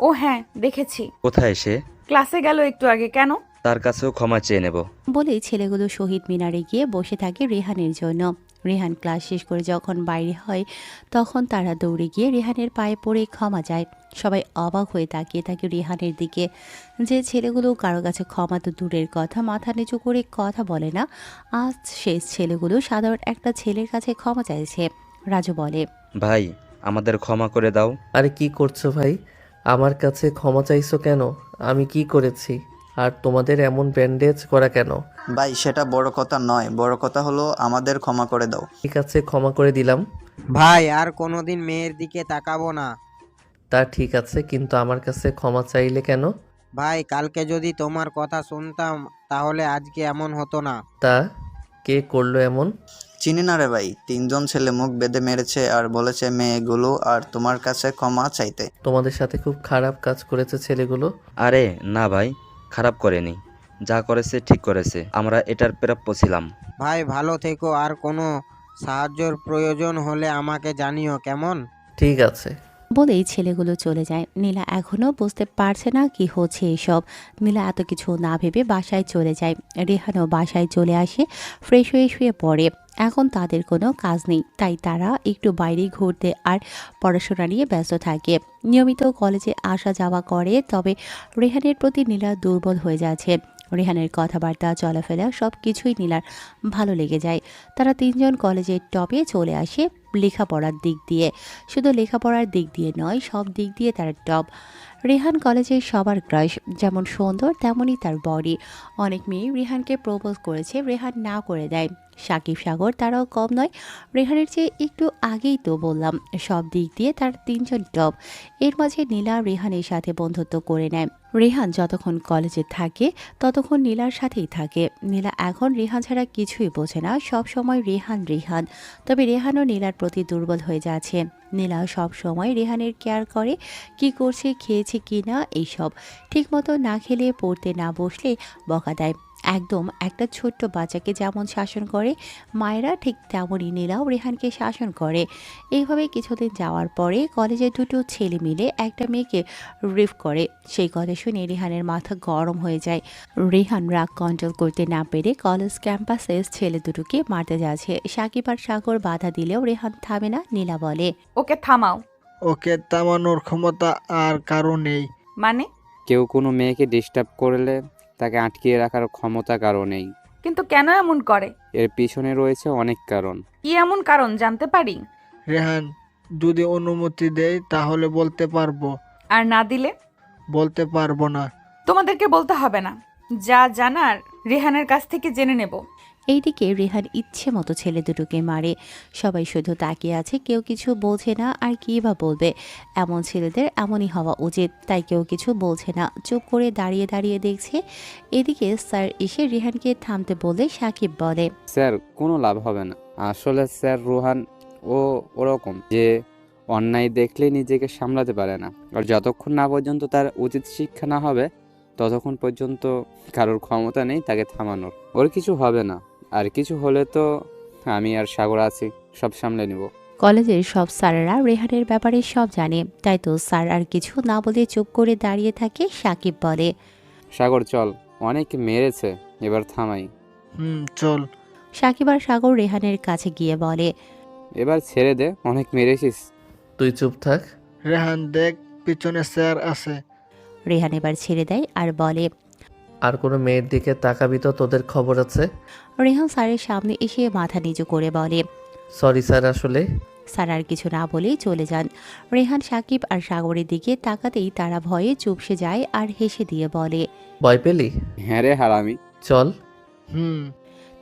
ও হ্যাঁ, দেখেছি। কোথায় সে? ক্লাসে গেল একটু আগে। কেন? তার কাছেও ক্ষমা চেয়ে নেব। বলেই ছেলেগুলো শহীদ মিনারে গিয়ে বসে থাকে রেহানের জন্য। রেহান ক্লাস শেষ করে যখন বাইরে হয় তখন তারা দৌড়ে গিয়ে রেহানের পায়ে পড়ে ক্ষমা যায়। সবাই অবাক হয়ে তাকিয়ে থাকে রেহানের দিকে। যে ছেলেগুলো কারো কাছে ক্ষমা তো দূরের কথা, মাথা নিচু করে কথা বলে না, আজ সেই ছেলেগুলো সাধারণ একটা ছেলের কাছে ক্ষমা চাইছে। রাজু বলে, ভাই আমাদের ক্ষমা করে দাও। আরে কি করছো ভাই? আমার কাছে ক্ষমা চাইছো কেন? আমি কি করেছি? আর তোমাদের এমন ব্যান্ডেজ করা কেন? ভাই সেটা বড় কথা নয়, বড় কথা হলো আমাদের ক্ষমা করে দাও। ঠিক আছে, ক্ষমা করে দিলাম। ভাই আর কোনোদিন মেয়ের দিকে তাকাবো না। তা ঠিক আছে, কিন্তু আমার কাছে ক্ষমা চাইলে কেন? ভাই কালকে যদি তোমার কথা শুনতাম তাহলে আজকে এমন হতো না। তা কে করলো এমন? চিনি না রে ভাই, 3জন ছেলে মুখ বেঁধে মেরেছে আর বলেছে মেয়েগুলো আর তোমার কাছে ক্ষমা চাইতে। তোমাদের সাথে খুব খারাপ কাজ করেছে ছেলেগুলো। আরে না ভাই, খারাপ করেনি, যা করেছে ঠিক করেছে। আমরা এটার প্রাপ্য ছিলাম। ভাই ভালো থেকো, আর কোনো সাহায্যের প্রয়োজন হলে আমাকে জানিও, কেমন? ঠিক আছে। বলেই ছেলেগুলো চলে যায়। নীলা এখনও বুঝতে পারছে না কি হচ্ছে এসব। নীলা এত কিছু না ভেবে বাসায় চলে যায়। রেহানও বাসায় চলে আসে, ফ্রেশ হয়ে শুয়ে পড়ে। এখন তাদের কোনো কাজ নেই, তাই তারা একটু বাইরে ঘুরতে আর পড়াশোনা নিয়ে ব্যস্ত থাকে। নিয়মিত কলেজে আসা যাওয়া করে, তবে রেহানের প্রতি নীলা দুর্বল হয়ে যাচ্ছে। রেহানের কথাবার্তা, চলাফেরা সব কিছুই নীলার ভালো লেগে যায়। তারা 3জন কলেজের টপে চলে আসে লেখাপড়ার দিক দিয়ে। শুধু লেখাপড়ার দিক দিয়ে নয়, সব দিক দিয়ে তারা টপ। রেহান কলেজের সবার ক্রাশ, যেমন সুন্দর তেমনই তার বডি। অনেক মেয়ে রেহানকে প্রপোজ করেছে, রেহান না করে দেয়। সাকিব সাগর তারাও কম নয়, রেহানের চেয়ে একটু আগেই তো বললাম। সব দিক দিয়ে তার 3জন টপ। এর মাঝে নীলা রেহানের সাথে বন্ধুত্ব করে নেয়। রেহান যতক্ষণ কলেজে থাকে ততক্ষণ নীলার সাথেই থাকে। নীলা এখন রেহান ছাড়া কিছুই বোঝে না, সব সময় রেহান রেহান। তবে রেহানও নীলার প্রতি দুর্বল হয়ে যাচ্ছে। নীলা সব সময় রেহানের কেয়ার করে, কি করছে, খেয়েছে কি না, এইসব। ঠিকমতো না খেলে, পড়তে না বসলে বকা দেয়। একদম একটা ছোট্ট বাচ্চাকে যেমন শাসন করে মায়েরা, ঠিক তেমনই নীলাও রেহানকে শাসন করে। এইভাবে কিছুদিন যাওয়ার পরে কলেজের দুটো ছেলে মিলে একটা মেয়েকে রেপ করে। সেই কথা শুনে রেহানের মাথা গরম হয়ে যায়। রেহান রাগ কন্ট্রোল করতে না পেরে কলেজ ক্যাম্পাসে ছেলে দুটোকে মারতে যাচ্ছে। সাকিব আর সাগর বাধা দিলেও রেহান থামে না। নীলা বলে, ওকে থামাও। ওকে থামানোর ক্ষমতা আর কারো নেই। মানে? কেউ কোনো মেয়েকে ডিস্টার্ব করলে তাকে আটকিয়ে রাখার ক্ষমতা কারো নেই। কিন্তু কেন এমন করে? এর পিছনে রয়েছে অনেক কারণ। কি এমন কারণ জানতে পারি? রেহান যদি অনুমতি দেয় তাহলে বলতে পারবো, আর না দিলে? বলতে পারবো না। তোমাদেরকে বলতে হবে না, যা জানার রেহানের কাছ থেকে জেনে নেব। এইদিকে রেহান ইচ্ছে মতো ছেলে দুটোকে মারে। সবাই শুধু তাকিয়ে আছে, কেউ কিছু বলছে না। আর কী বা বলবে, এমন ছেলেদের এমনই হওয়া উচিত। তাই কেউ কিছু বলছে না, চুপ করে দাঁড়িয়ে দাঁড়িয়ে দেখছে। এদিকে স্যার এসে রেহানকে থামতে বলে সাকিব বলে, স্যার কোনো লাভ হবে না। আসলে স্যার রোহান ওরকম যে অন্যায় দেখলে নিজেকে সামলাতে পারে না, আর যতক্ষণ না পর্যন্ত তার উচিত শিক্ষা না হবে ততক্ষণ পর্যন্ত কারোর ক্ষমতা নেই তাকে থামানোর। ওর কিছু হবে না, আর কিছু হলে তো আমি আর সাগর আছি, সব সামলে নিব। কলেজের সব স্যারেরা রেহানের ব্যাপারে সব জানে, তাই তো স্যার আর কিছু না বলে চুপ করে দাঁড়িয়ে থাকে। সাকিব বলে, সাগর চল, অনেক মেরেছে, এবার থামাই। চল। সাকিব আর সাগর রেহানের কাছে গিয়ে বলে, এবার ছেড়ে দে, অনেক মেরেছিস। তুই চুপ থাক। রেহান দেখ, পিছনে স্যার আছে। রেহান এবার ছেড়ে দেয় আর বলে, আর কোনো মেয়ের দিকে তাকাবি তো তোদের খবর আছে। রেহান স্যারের সামনে এসে মাথা নিচু করে বলে, সরি স্যার, আসলে। স্যার আর কিছু না বলেই চলে যান। রেহান সাকিব আর সাগরের দিকে তাকাতেই তারা ভয়ে চুপসে যায় আর হেসে দিয়ে বলে, ভয় পেলি? হ্যাঁ রে হারামি, চল।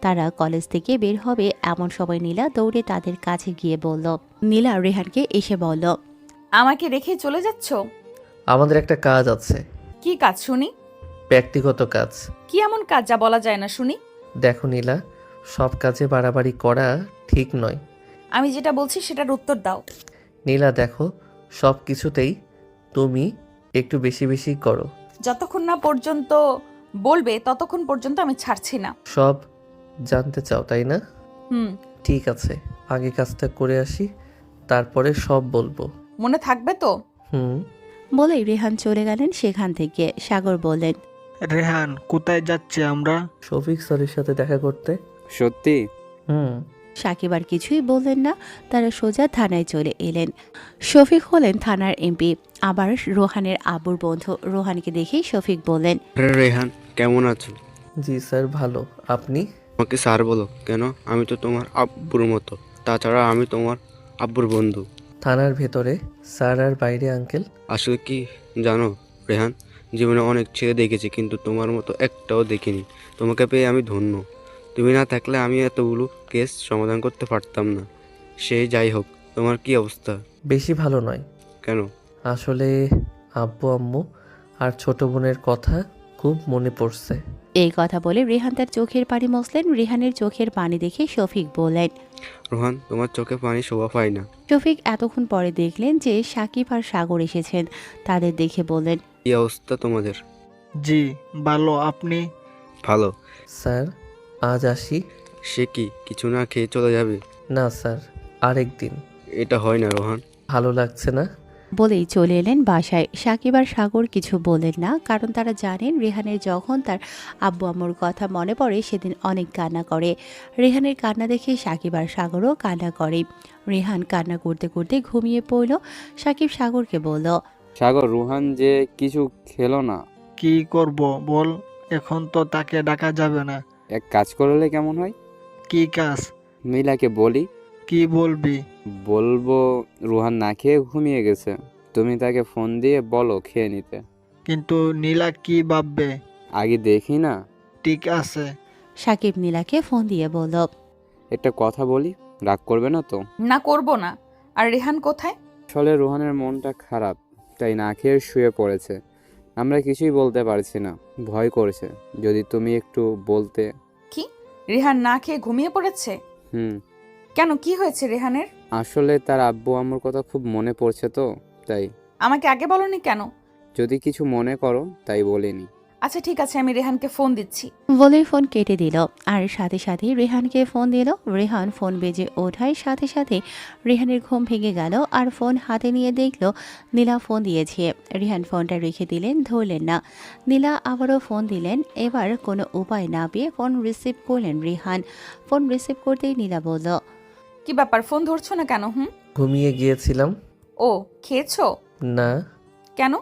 তারা কলেজ থেকে বের হবে এমন সময় নীলা দৌড়ে তাদের কাছে গিয়ে বলল। নীলা রেহানকে এসে বলল, আমাকে রেখে চলে যাচ্ছ? আমাদের একটা কাজ আছে। কি কাজ শুনি? ব্যক্তিগত কাজ। কি এমন কাজ যা বলা যায় না শুনি? দেখো নীলা, সব কাজে বাড়াবাড়ি করা ঠিক নয়। আমি যেটা বলছি সেটার উত্তর দাও। নীলা দেখো, সব কিছুতেই তুমি একটু বেশি বেশি করো। যতক্ষণ না পর্যন্ত বলবে ততক্ষণ পর্যন্ত আমি ছাড়ছি না। সব জানতে চাও তাই না? হুম। ঠিক আছে, আগে কাজটা করে আসি, তারপরে সব বলবো। মনে থাকবে তো? বলেই রেহান চলে গেলেন সেখান থেকে। সাগর বললেন, রেহান, কোথায় যাচ্ছে আমরা? শফিক স্যারের সাথে দেখা করতে। সত্যি? সাকিব আর কিছুই বললেন না, তারা সোজা থানায় চলে এলেন। শফিক হলেন থানার এমপি, আবার রোহানের আব্বুর বন্ধু। রোহানকে দেখেই শফিক বললেন, রেহান, কেমন আছো? জি স্যার, ভালো। আপনি? আমাকে স্যার বলো কেন? আমি তো তোমার আব্বুর মতো, তাছাড়া আমি তোমার আব্বুর বন্ধু। থানার ভেতরে স্যার আর বাইরে আঙ্কেল। আসলে কি জানো রেহান, জীবনে অনেক ছেলে দেখেছি কিন্তু তোমার মতো একটাও দেখিনি। তোমাকে পেয়ে আমি ধন্য। তুমি না থাকলে আমি এতগুলো কেস সমাধান করতে পারতাম না। সেই যাই হোক, তোমার কি অবস্থা? বেশি ভালো নয়। কেন? আসলে আব্বু আম্মু আর ছোট বোনের কথা খুব মনে পড়ছে। এই কথা বলে রেহান তার চোখের পানি মুছলেন। রেহানের চোখের পানি দেখে শফিক বললেন, রোহান, তোমার চোখে পানি শোভা পায় না। শফিক এতক্ষণ পরে দেখলেন যে সাকিব আর সাগর এসেছেন। তাদের দেখে বললেন, কি অবস্থা তোমাদের? জি ভালো, আপনি? ভালো। স্যার, আজ আসি? সে কি কিছু না খেয়ে চলে যাবে? না স্যার, আরেকদিন। এটা হয় না রোহান। ভালো লাগছে না? বলেই চলে এলেন বাসায়। সাকিব আর সাগর কিছু বলেন না, কারণ তারা জানেন রেহানের যখন তার আব্বু আম্মুর কথা মনে পড়ে সেদিন অনেক কান্না করে। রেহানের কান্না দেখে সাকিব আর সাগরও কান্না করে। রেহান কান্না করতে করতে ঘুমিয়ে পড়ল। সাকিব সাগরকে বলল, সাগর, রোহান যে কিছু খেলো না। কি করব বল, এখন তো তাকে ডাকা যাবে না। এক কাজ করলে কেমন হয়? কি কাজ? নীলাকে বলি। কি বলবি? বলবো রোহান না খেয়ে ঘুমিয়ে গেছে, তুমি তাকে ফোন দিয়ে বলো খেয়ে নিতে। কিন্তু নীলা কি ভাববে? আগে দেখি না। ঠিক আছে। সাকিব নীলাকে ফোন দিয়ে বলল, একটা কথা বলি, রাগ করবে না তো? না, করব না। আর রেহান কোথায়? আসলে রোহানের মনটা খারাপ, তাই না খেয়ে শুয়ে পড়েছে। আমরা কিছুই বলতে পারছি না, ভয় করছে। যদি তুমি একটু বলতে। কি? রেহান না খেয়ে ঘুমিয়ে পড়েছে? কেন, কি হয়েছে রেহানের? আসলে তার আব্বু আম্মুর কথা খুব মনে পড়ছে তো, তাই। আমাকে আগে বলনি কেন? যদি কিছু মনে করো তাই বলিনি। আচ্ছা ঠিক আছে, আমি রেহানকে ফোন দিচ্ছি। বলেই ফোন কেটে দিল। আর সাথে সাথে রেহানকে ফোন দিল। রেহান ফোন বেজে ওঠায় সাথে সাথে রেহানের ঘুম ভেঙে গেল। আর ফোন হাতে নিয়ে দেখলো নীলা ফোন দিয়েছে। রেহান ফোনটা রেখে দিলেন, ধরলেন না। নীলা আবারও ফোন দিলেন। এবার কোনো উপায় না পেয়ে ফোন রিসিভ করলেন রেহান। ফোন রিসিভ করতেই নীলা বলল, কি ব্যাপার, ফোন ধরছো না কেন? ঘুমিয়ে গিয়েছিলাম। ও, খেয়েছো? না। কেন?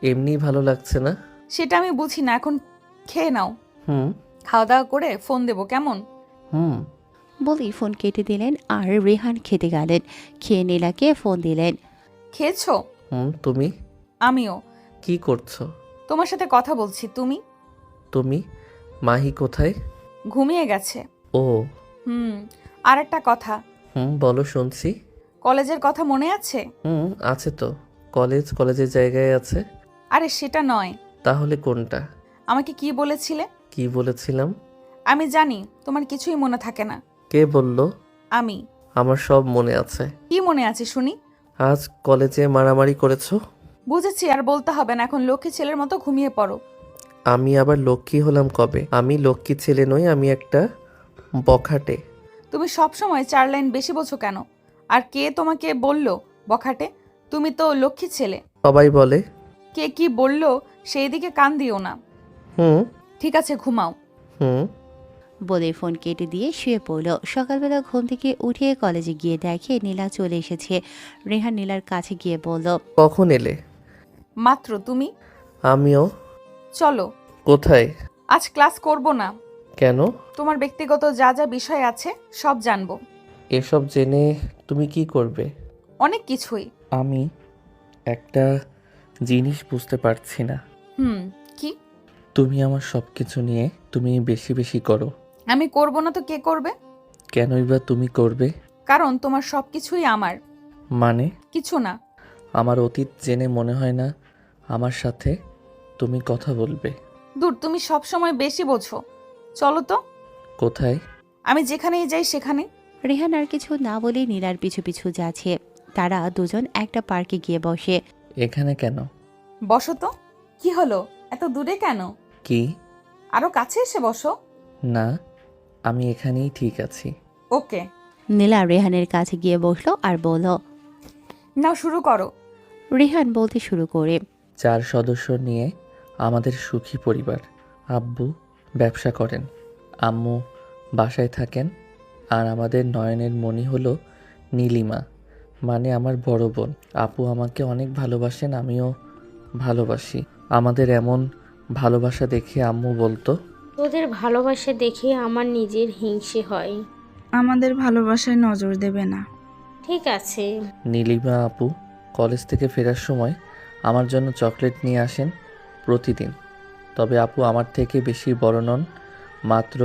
এমনি ভালো লাগছে না। সেটা আমি বুঝি না, এখন খেয়ে নাও। খাওয়া দাওয়া করে ফোন দেবো, কেমন? বলেই ফোন কেটে দিলেন। আর রেহান খেতে গেলেন। খেয়ে নীলাকে ফোন দিলেন। খেয়েছো? তুমি? আমিও। কি করছো? তোমার সাথে কথা বলছি। তুমি? তুমি? মাহি কোথায়? ঘুমিয়ে গেছে। ও ও আর একটা কথা, বলো শুনছি। কলেজের কথা মনে আছে? আছে তো। কলেজের জায়গায় আছে। আরে সেটা নয়। তাহলে কোনটা? আমাকে কি বলেছিলে? কি বলেছিলাম? আমি জানি তোমার কিছুই মনে থাকে না। কে বলল? আমি। আমার সব মনে আছে। কি মনে আছে শুনি? আজ কলেজে মারামারি করেছো। বুঝেছি, আর বলতে হবে না, এখন লক্ষ্মী ছেলের মতো ঘুমিয়ে পড়ো। আমি আবার লক্ষ্মী হলাম কবে? আমি লক্ষ্মী ছেলে নই, আমি একটা বখাটে। তুমি সব সময় 4 লাইন বেশি বোঝো কেন? আর কে তোমাকে বলল বখাটে? তুমি তো লক্ষ্মী ছেলে। সবাই বলে। কে কি বলল সেই দিকে কান দিও না। ঠিক আছে, ঘুমাও। বলে ফোন কেটে দিয়ে শুয়ে পড়ল। সকালবেলা ঘুম থেকে উঠে কলেজে গিয়ে দেখে নীলা চলে এসেছে। রেহান নীলার কাছে গিয়ে বলল, কখন এলে? মাত্র। তুমি? আমিও। চলো। কোথায়? আজ ক্লাস করব না। কেন? তোমার ব্যক্তিগত যা যা বিষয় আছে সব জানবো। এসব জেনে তুমি কি করবে? অনেক কিছুই। আমি একটা জিনিস বুঝতে পারছি না। কি? তুমি আমার সব কিছু নিয়ে তুমি বেশি বেশি করো। আমি করব না তো কে করবে? কেনই বা তুমি করবে? কারণ তোমার সব কিছুই আমার। মানে? কিছু না। আমার অতীত জেনে মনে হয় না আমার সাথে তুমি কথা বলবে। দূর, তুমি সব সময় বেশি বোঝো। চলো তো। কোথায়? আমি যেখানেই যাই সেখানে। রেহান আর কিছু না বলে নীলার পিছু পিছু যাচ্ছে। তারা দুজন একটা পার্কে গিয়ে বসে। এখানে কেন? বসো তো। কি হলো, এত দূরে কেন? কি? আরো কাছে এসে বসো। না, আমি এখানেই ঠিক আছি। ওকে। নীলা রেহানের কাছে গিয়ে বসলো আর বলল, নাও শুরু করো। রেহান বলতে শুরু করে, 4 সদস্য নিয়ে আমাদের সুখী পরিবার। আব্বু ব্যবসা করেন, আম্মু বাসায় থাকেন, আর আমাদের নয়নের মণি হলো নীলিমা, মানে আমার বড় বোন। আপু আমাকে অনেক ভালোবাসেন, আমিও ভালোবাসি। আমাদের এমন ভালোবাসা দেখে আম্মু বলতো, তোদের ভালোবাসা দেখে আমার নিজের হিংসে হয়। আমাদের ভালোবাসায় নজর দেবে না। ঠিক আছে। নীলিমা আপু কলেজ থেকে ফেরার সময় আমার জন্য চকলেট নিয়ে আসেন প্রতিদিন। তবে আপু আমার থেকে বেশি বড় নন, মাত্র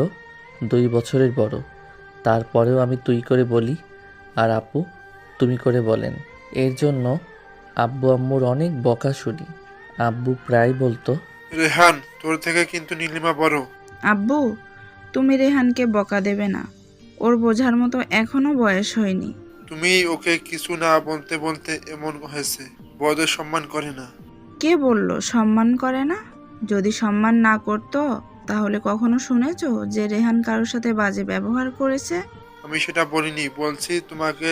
2 বছরের বড়। তারপরেও আমি তুই করে বলি আর আপু তুমি করে বলেন। এর জন্য আব্বু আম্মুর অনেক বকা শুনি। আব্বু প্রায় বলতো, রেহান তোর থেকে কিন্তু নীলিমা বড়। আব্বু, তুমি রেহানকে বকা দেবে না, ওর বোঝার মতো এখনো বয়স হয়নি। তুমি ওকে কিছু না বলতে বলতে এমন হয়েছে, বড়দের সম্মান করে না। কে বলল সম্মান করে না? যদি সম্মান না করতো তাহলে কখনো শুনেছো যে রেহান কারোর সাথে বাজে ব্যবহার করেছে? আমি সেটা বলিনি, বলছি তোমাকে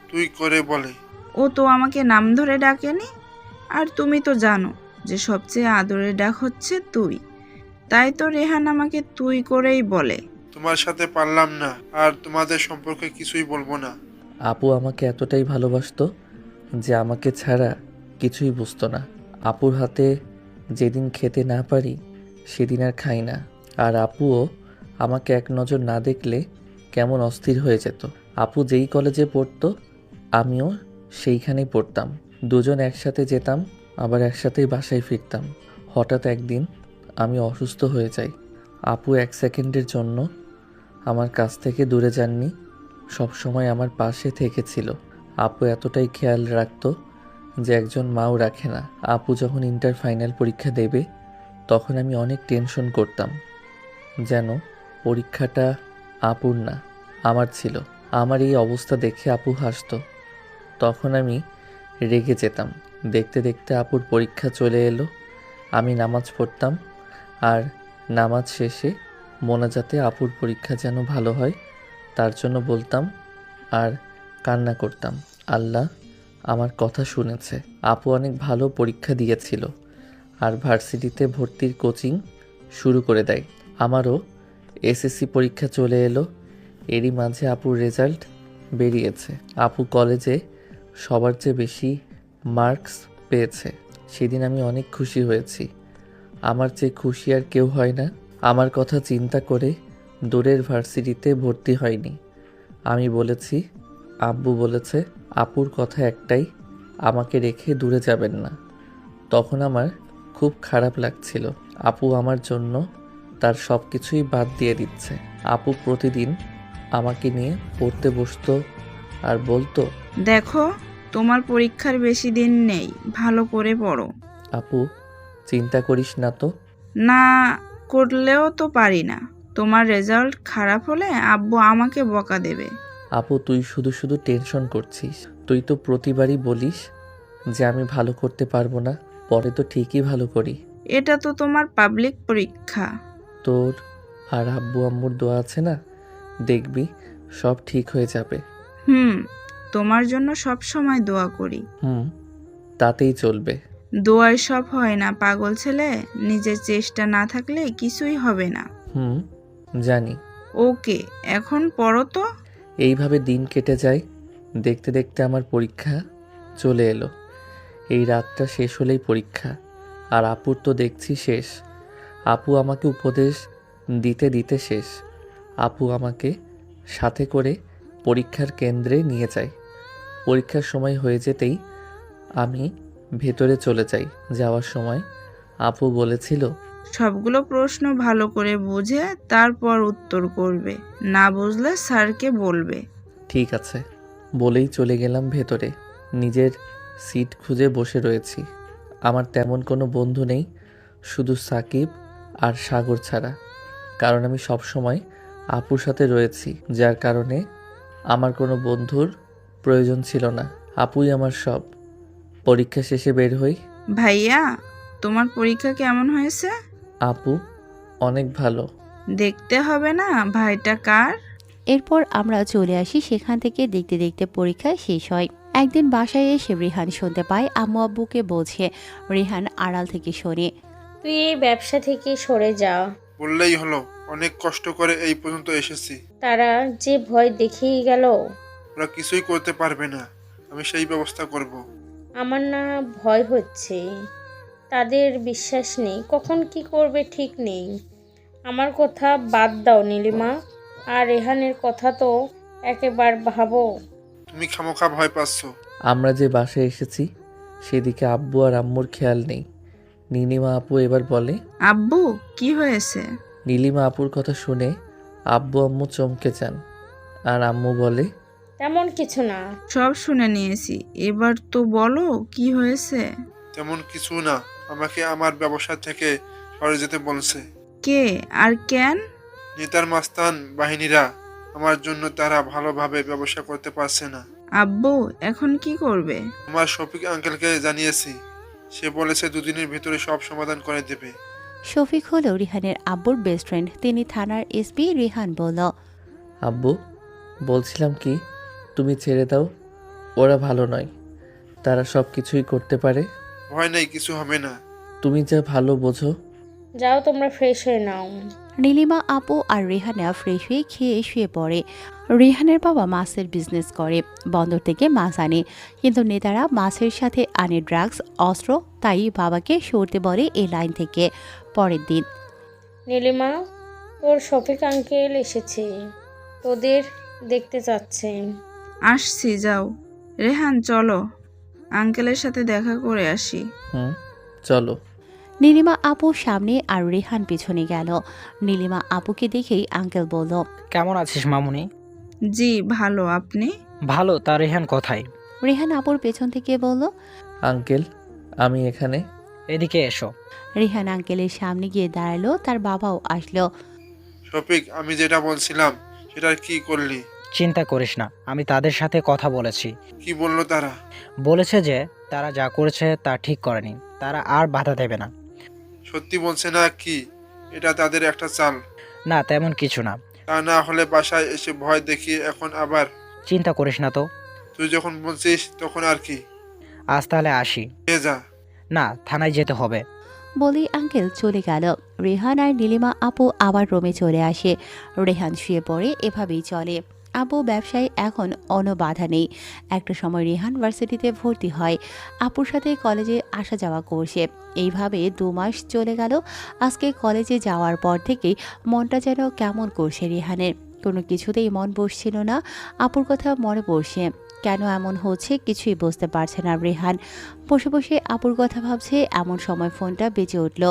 তুই করে বলে। ও তো আমাকে নাম ধরে ডাকেনি। আর তুমি তো জানো যে সবচেয়ে আদরের ডাক হচ্ছে তুই। তাই তো রেহান আমাকে তুই করেই বলে। তোমার সাথে পারলাম না, আর তোমাদের সম্পর্কে কিছুই বলবো না। আপু আমাকে এতটাই ভালোবাসতো যে আমাকে ছাড়া কিছুই বুঝতো না। আপুর হাতে যেদিন খেতে না পারি সেদিন আর খাই না। আর আপুও আমাকে এক নজর না দেখলে কেমন অস্থির হয়ে যেত। আপু যেই কলেজে পড়তো আমিও সেইখানেই পড়তাম। দুজন একসাথে যেতাম, আবার একসাথেই বাসায় ফিরতাম। হঠাৎ একদিন আমি অসুস্থ হয়ে যাই। আপু 1 সেকেন্ডের জন্য আমার কাছ থেকে দূরে যাননি, সব সময় আমার পাশে থেকেছিল। আপু এতটাই খেয়াল রাখতো যে একজন মাও রাখে না। আপু যখন ইন্টার ফাইনাল পরীক্ষা দেবে তখন আমি অনেক টেনশন করতাম, যেন পরীক্ষাটা আপুর না আমার ছিল। আমার এই অবস্থা দেখে আপু হাসতো, তখন আমি রেগে যেতাম। দেখতে দেখতে আপুর পরীক্ষা চলে এলো। আমি নামাজ পড়তাম, আর নামাজ শেষে মোনাজাতে আপুর পরীক্ষা যেন ভালো হয় তার জন্য বলতাম আর কান্না করতাম। আল্লাহ আমার কথা শুনেছে। আপু অনেক ভালো পরীক্ষা দিয়েছিল আর ভার্সিটিতে ভর্তির কোচিং শুরু করে দেয়। আমারও এসএসসি পরীক্ষা চলে এলো। এরই মাঝে আপুর রেজাল্ট বেরিয়েছে। আপু কলেজে সবার চেয়ে বেশি মার্কস পেয়েছে। সেদিন আমি অনেক খুশি হয়েছি। আমার চেয়ে খুশি আর কেউ হয় না। আমার কথা চিন্তা করে দূরের ভার্সিটিতে ভর্তি হয়নি। আমি বলেছি, আব্বু বলেছে আপুর কথা একটাই, আমাকে রেখে দূরে যাবেন না। তখন আমার খুব খারাপ লাগছিল। আপু আমার জন্য তার সব কিছুই বাদ দিয়ে দিচ্ছে। আপু প্রতিদিন আমাকে নিয়ে পড়তে বসতো আর বলতো, দেখো, তোমার পরীক্ষার বেশি দিন নেই, ভালো করে পড়ো। আপু চিন্তা করিস না তো। না করলেও তো পারি না। তোমার রেজাল্ট খারাপ হলে আব্বু আমাকে বকা দেবে। আপু তুই শুধু শুধু টেনশন করছিস। তুই তো প্রতিবারই বলিস যে আমি ভালো করতে পারবো না, পরে তো ঠিকই ভালো করি। এটা তো তোমার পাবলিক পরীক্ষা। তোর আর আব্বু আম্মুর দোয়া আছে না, দেখবি সব ঠিক হয়ে যাবে। তোমার জন্য সব সময় দোয়া করি। তাতেই চলবে। দোয়ায় সব হয় না পাগল ছেলে, নিজের চেষ্টা না থাকলে কিছুই হবে না। জানি। ওকে, এখন পড়ো তো। এইভাবে দিন কেটে যায়। দেখতে দেখতে আমার পরীক্ষা চলে এলো। এই রাতটা শেষ হলেই পরীক্ষা, আর আপুর তো দেখছি শেষ। আপু আমাকে উপদেশ দিতে দিতে শেষ। আপু আমাকে সাথে করে পরীক্ষার কেন্দ্রে নিয়ে যায়। পরীক্ষার সময় হয়ে যেতেই আমি ভেতরে চলে যাই। যাওয়ার সময় আপু বলেছিল, সবগুলো প্রশ্ন ভালো করে বুঝে তারপর উত্তর করবে, না বুঝলে স্যারকে বলবে। ঠিক আছে বলেই চলে গেলাম ভেতরে। নিজের সিট খুঁজে বসে রয়েছি। আমার তেমন কোনো বন্ধু নেই, শুধু সাকিব আর সাগর ছাড়া। কারণ আমি সব সময় আপুর সাথে রয়েছি, যার কারণে আমার কোনো বন্ধুর প্রয়োজন ছিল না। আপুই আমার সব। পরীক্ষা শেষে বের হই। ভাইয়া, তোমার পরীক্ষা কেমন হয়েছে? আপু অনেক ভালো। দেখতে হবে না ভাইটা কার? এরপর আমরা চলে আসি সেখান থেকে। দেখতে দেখতে পরীক্ষা শেষ হয়। একদিন বাসায় এসে রিহান শুনতে পায় আম্মু আব্বুকে বলছে। রিহান আড়াল থেকে শোনে, তুই এই ব্যবসা থেকে সরে যা। বললেই হলো, অনেক কষ্ট করে এই পর্যন্ত এসেছি। তারা যে ভয় দেখিয়ে গেল। ওরা কিছুই করতে পারবে না, আমি সেই ব্যবস্থা করব। আমার না ভয় হচ্ছে, তাদের বিশ্বাস নেই, কখন কি করবে ঠিক নেই। আমার কথা বাদ দাও নীলিমা, আর রেহানের কথা তো একেবার ভাবো। তুমি খামোখা ভয় পাচ্ছ। আমরা যে বাসায় এসেছি সেদিকে আব্বু আর আম্মুর খেয়াল নেই। নীলিমা আপু এবার বলে, আব্বু কি হয়েছে? নীলিমা আপুর কথা শুনে আব্বু আম্মু চমকে যান, আর আম্মু বলে, তেমন কিছু না। সব শুনে নিয়েছি, এবার তো বলো কি হয়েছে। তেমন কিছু না, আমাকে আমার ব্যবসা থেকে সরে যেতে বলছে। কে আর কেন? নেতার মাস্তান বাহিনীরা। আমার জন্য তারা ভালোভাবে ব্যবসা করতে পারছে না। আব্বু এখন কি করবে? তোমার শফিক আঙ্কেলকে জানিয়েছি, সে বলেছে দুদিনের ভিতরে সব সমাধান করে দেবে। শফিক হলো রিহানের আব্বুর বেস্ট ফ্রেন্ড। তিনি থানার এসপি। রিহান বলল, আব্বু বলছিলাম কি, তুমি ছেড়ে দাও, ওরা ভালো নয়, তারা সব কিছুই করতে পারে। ভয় নেই, কিছু হবে না। তুমি যা ভালো বোঝো। যাও তোমরা ফ্রেশ হয়ে নাও। নীলিমা আপু আর রেহানা ফ্রেশ হয়ে খেয়ে শুয়ে পড়ে। রেহানের বাবা মাছের বিজনেস করে, বন্দর থেকে মাছ আনে, কিন্তু নেতারা মাছের সাথে আনে ড্রাগস, অস্ত্র। তাই বাবাকে সরতে বলে এই লাইন থেকে। পরের দিন, নীলিমা, তোর শফিক আঙ্কেল এসেছে, তোদের দেখতে চাচ্ছে। আসছি, যাও। রেহান চলো, আঙ্কেলের সাথে দেখা করে আসি। চলো। নীলিমা আপু সামনে আর রেহান পিছনে গেল। নীলিমা আপুকে দেখেই আঙ্কেল বলল, কেমন আছিস মামুনি? জি ভালো, আপনি? ভালো। তা রেহান কোথায়? রেহান আপুর পেছন থেকে বলল, আঙ্কেল আমি এখানে। এদিকে এসো। রেহান আঙ্কেলের সামনে গিয়ে দাঁড়ালো। তার বাবাও আসলো। শফিক, আমি যেটা বলছিলাম সেটার কি করলি? চিন্তা করিস না, আমি তাদের সাথে কথা বলেছি। কি বললো তারা? বলেছে যে তারা যা করেছে তা ঠিক করেনি, তারা আর বাধা দেবে না। সত্যি বলছে না কি? এটা তাদের একটা চাল। না তেমন কিছু না। তা না হলে বাসায় এসে ভয় দেখিয়ে এখন আবার। চিন্তা করিস না তো। তুই যখন বলছিস তখন আর কি। আজ তাহলে আসি। যা। না, থানায় যেতে হবে। বলেই আঙ্কেল চলে গেল। রেহান আর নীলিমা আপু আবার রুমে চলে আসে। রেহান শুয়ে পড়ে। এভাবেই চলে। আপু ব্যবসায় এখন অন্য বাধা নেই। একটা সময় রেহান ভার্সিটিতে ভর্তি হয়, আপুর সাথে কলেজে আসা যাওয়া করছে। এইভাবে 2 মাস চলে গেল। আজকে কলেজে যাওয়ার পর থেকেই মনটা যেন কেমন করছে রেহানের। কোনো কিছুতেই মন বসছিল না। আপুর কথা মনে পড়ছে। কেন এমন হচ্ছে কিছুই বুঝতে পারছে না রেহান। বসে বসে আপুর কথা ভাবছে, এমন সময় ফোনটা বেজে উঠল।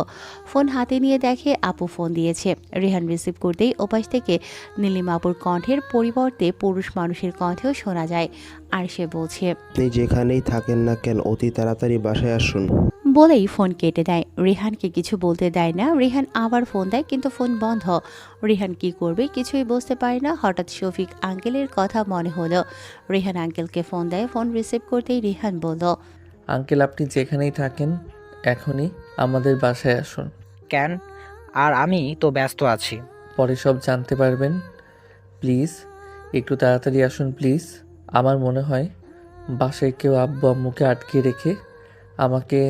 ফোন হাতে নিয়ে দেখে আপু ফোন দিয়েছে। রেহান রিসিভ করতেই ওপাশ থেকে নীলিমা আপুর কণ্ঠের পরিবর্তে পুরুষ মানুষের কণ্ঠেও শোনা যায়, আর সে বলছে, আপনি যেখানেই থাকেন না কেন অতি তাড়াতাড়ি বাসায় আসুন। বলেই ফোন কেটে দেয়। রেহানকে কিছু বলতে দেয় না। রেহান আবার ফোন দেয়, কিন্তু ফোন বন্ধ। রেহান কি করবে কিছুই বুঝতে পারে না। হঠাৎ শফিক আঙ্কেলের কথা মনে হলো। রেহান আঙ্কেলকে ফোন দেয়। ফোন রিসিভ করতেই রেহান বলল, আঙ্কেল আপনি যেখানেই থাকেন এখনই আমাদের বাসায় আসুন। কেন? আর আমি তো ব্যস্ত আছি। পরে সব জানতে পারবেন। প্লিজ একটু তাড়াতাড়ি আসুন প্লিজ। আমার মনে হয় বাসায় কেউ আব্বু আম্মুকে আটকে রেখে আমাকে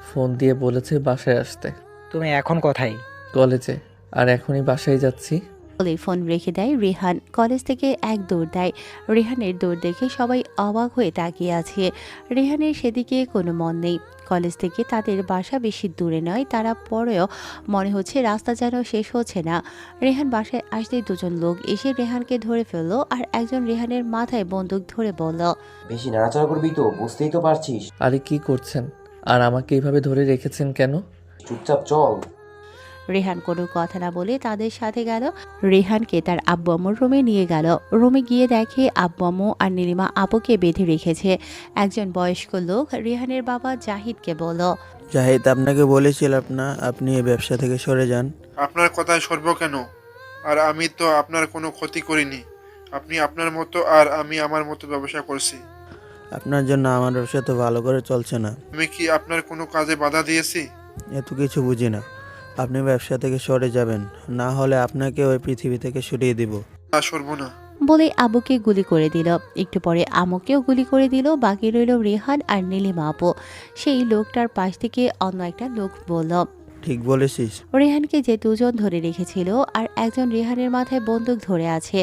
ফোন দিয়ে বলেছে বাসায় আসতে। তুমি এখন কোথায়? কলেজে, আর এখনই বাসায় যাচ্ছি। বলে ফোন রেখে দেয় রেহান। কলেজ থেকে এক দৌড় দেয়। রেহানের দৌড় দেখে সবাই অবাক হয়ে তাকিয়ে আছে। রেহানের সেদিকে কোনো মন নেই। কলেজ থেকে তাদের বাসা বেশি দূরে নয়, তারা পরেও মনে হচ্ছে রাস্তা যেন শেষ হচ্ছে না। রেহান বাসায় আসতেই দুজন লোক এসে রেহানকে ধরে ফেললো, আর একজন রেহানের মাথায় বন্দুক ধরে বলল, বেশি নাড়াচাড়া করবি তো, বুঝতেই তো পারছিস। আরে কি করছেন? আর আমাকে এইভাবে ধরে রেখেছেন কেন? চুপচাপ চল। রেহান কোনো কথা না বলে তাদের সাথে গেল। রেহানকে তার আব্বু আম্মুর রুমে নিয়ে গেল। রুমে গিয়ে দেখে আব্বু আম্মু আর নীলিমা আপুকে বেঁধে রেখেছে। একজন বয়স্ক লোক রেহানের বাবা জাহিদকে বলল, জাহিদ, আপনাকে বলেছিলাম না আপনি এই ব্যবসা থেকে সরে যান। আপনার কথায় সরব কেন? আর আমি তো আপনার কোনো ক্ষতি করিনি। আপনি আপনার মতো আর আমি আমার মতো ব্যবসা করছি। আপনার জন্য আমার ব্যবসা তো ভালো করে চলছে না। আমি কি আপনার কোনো কাজে বাধা দিয়েছি? এত কিছু বুঝি না। আপনি ব্যবসা থেকে সরে যাবেন, না হলে আপনাকে ওই পৃথিবী থেকে সরিয়ে দিব। না, সরব না। বলে আবুকে গুলি করে দিল। একটু পরে আমুকেও গুলি করে দিল। বাকি রইল রেহান আর নীলিমা আপু। সেই লোকটার পাশ থেকে অন্য একটা লোক বলল, ঠিক বলেছিস। রেহানকে যে দুজন ধরে রেখেছিল আর একজন রেহানের মাথায় বন্দুক ধরে আছে,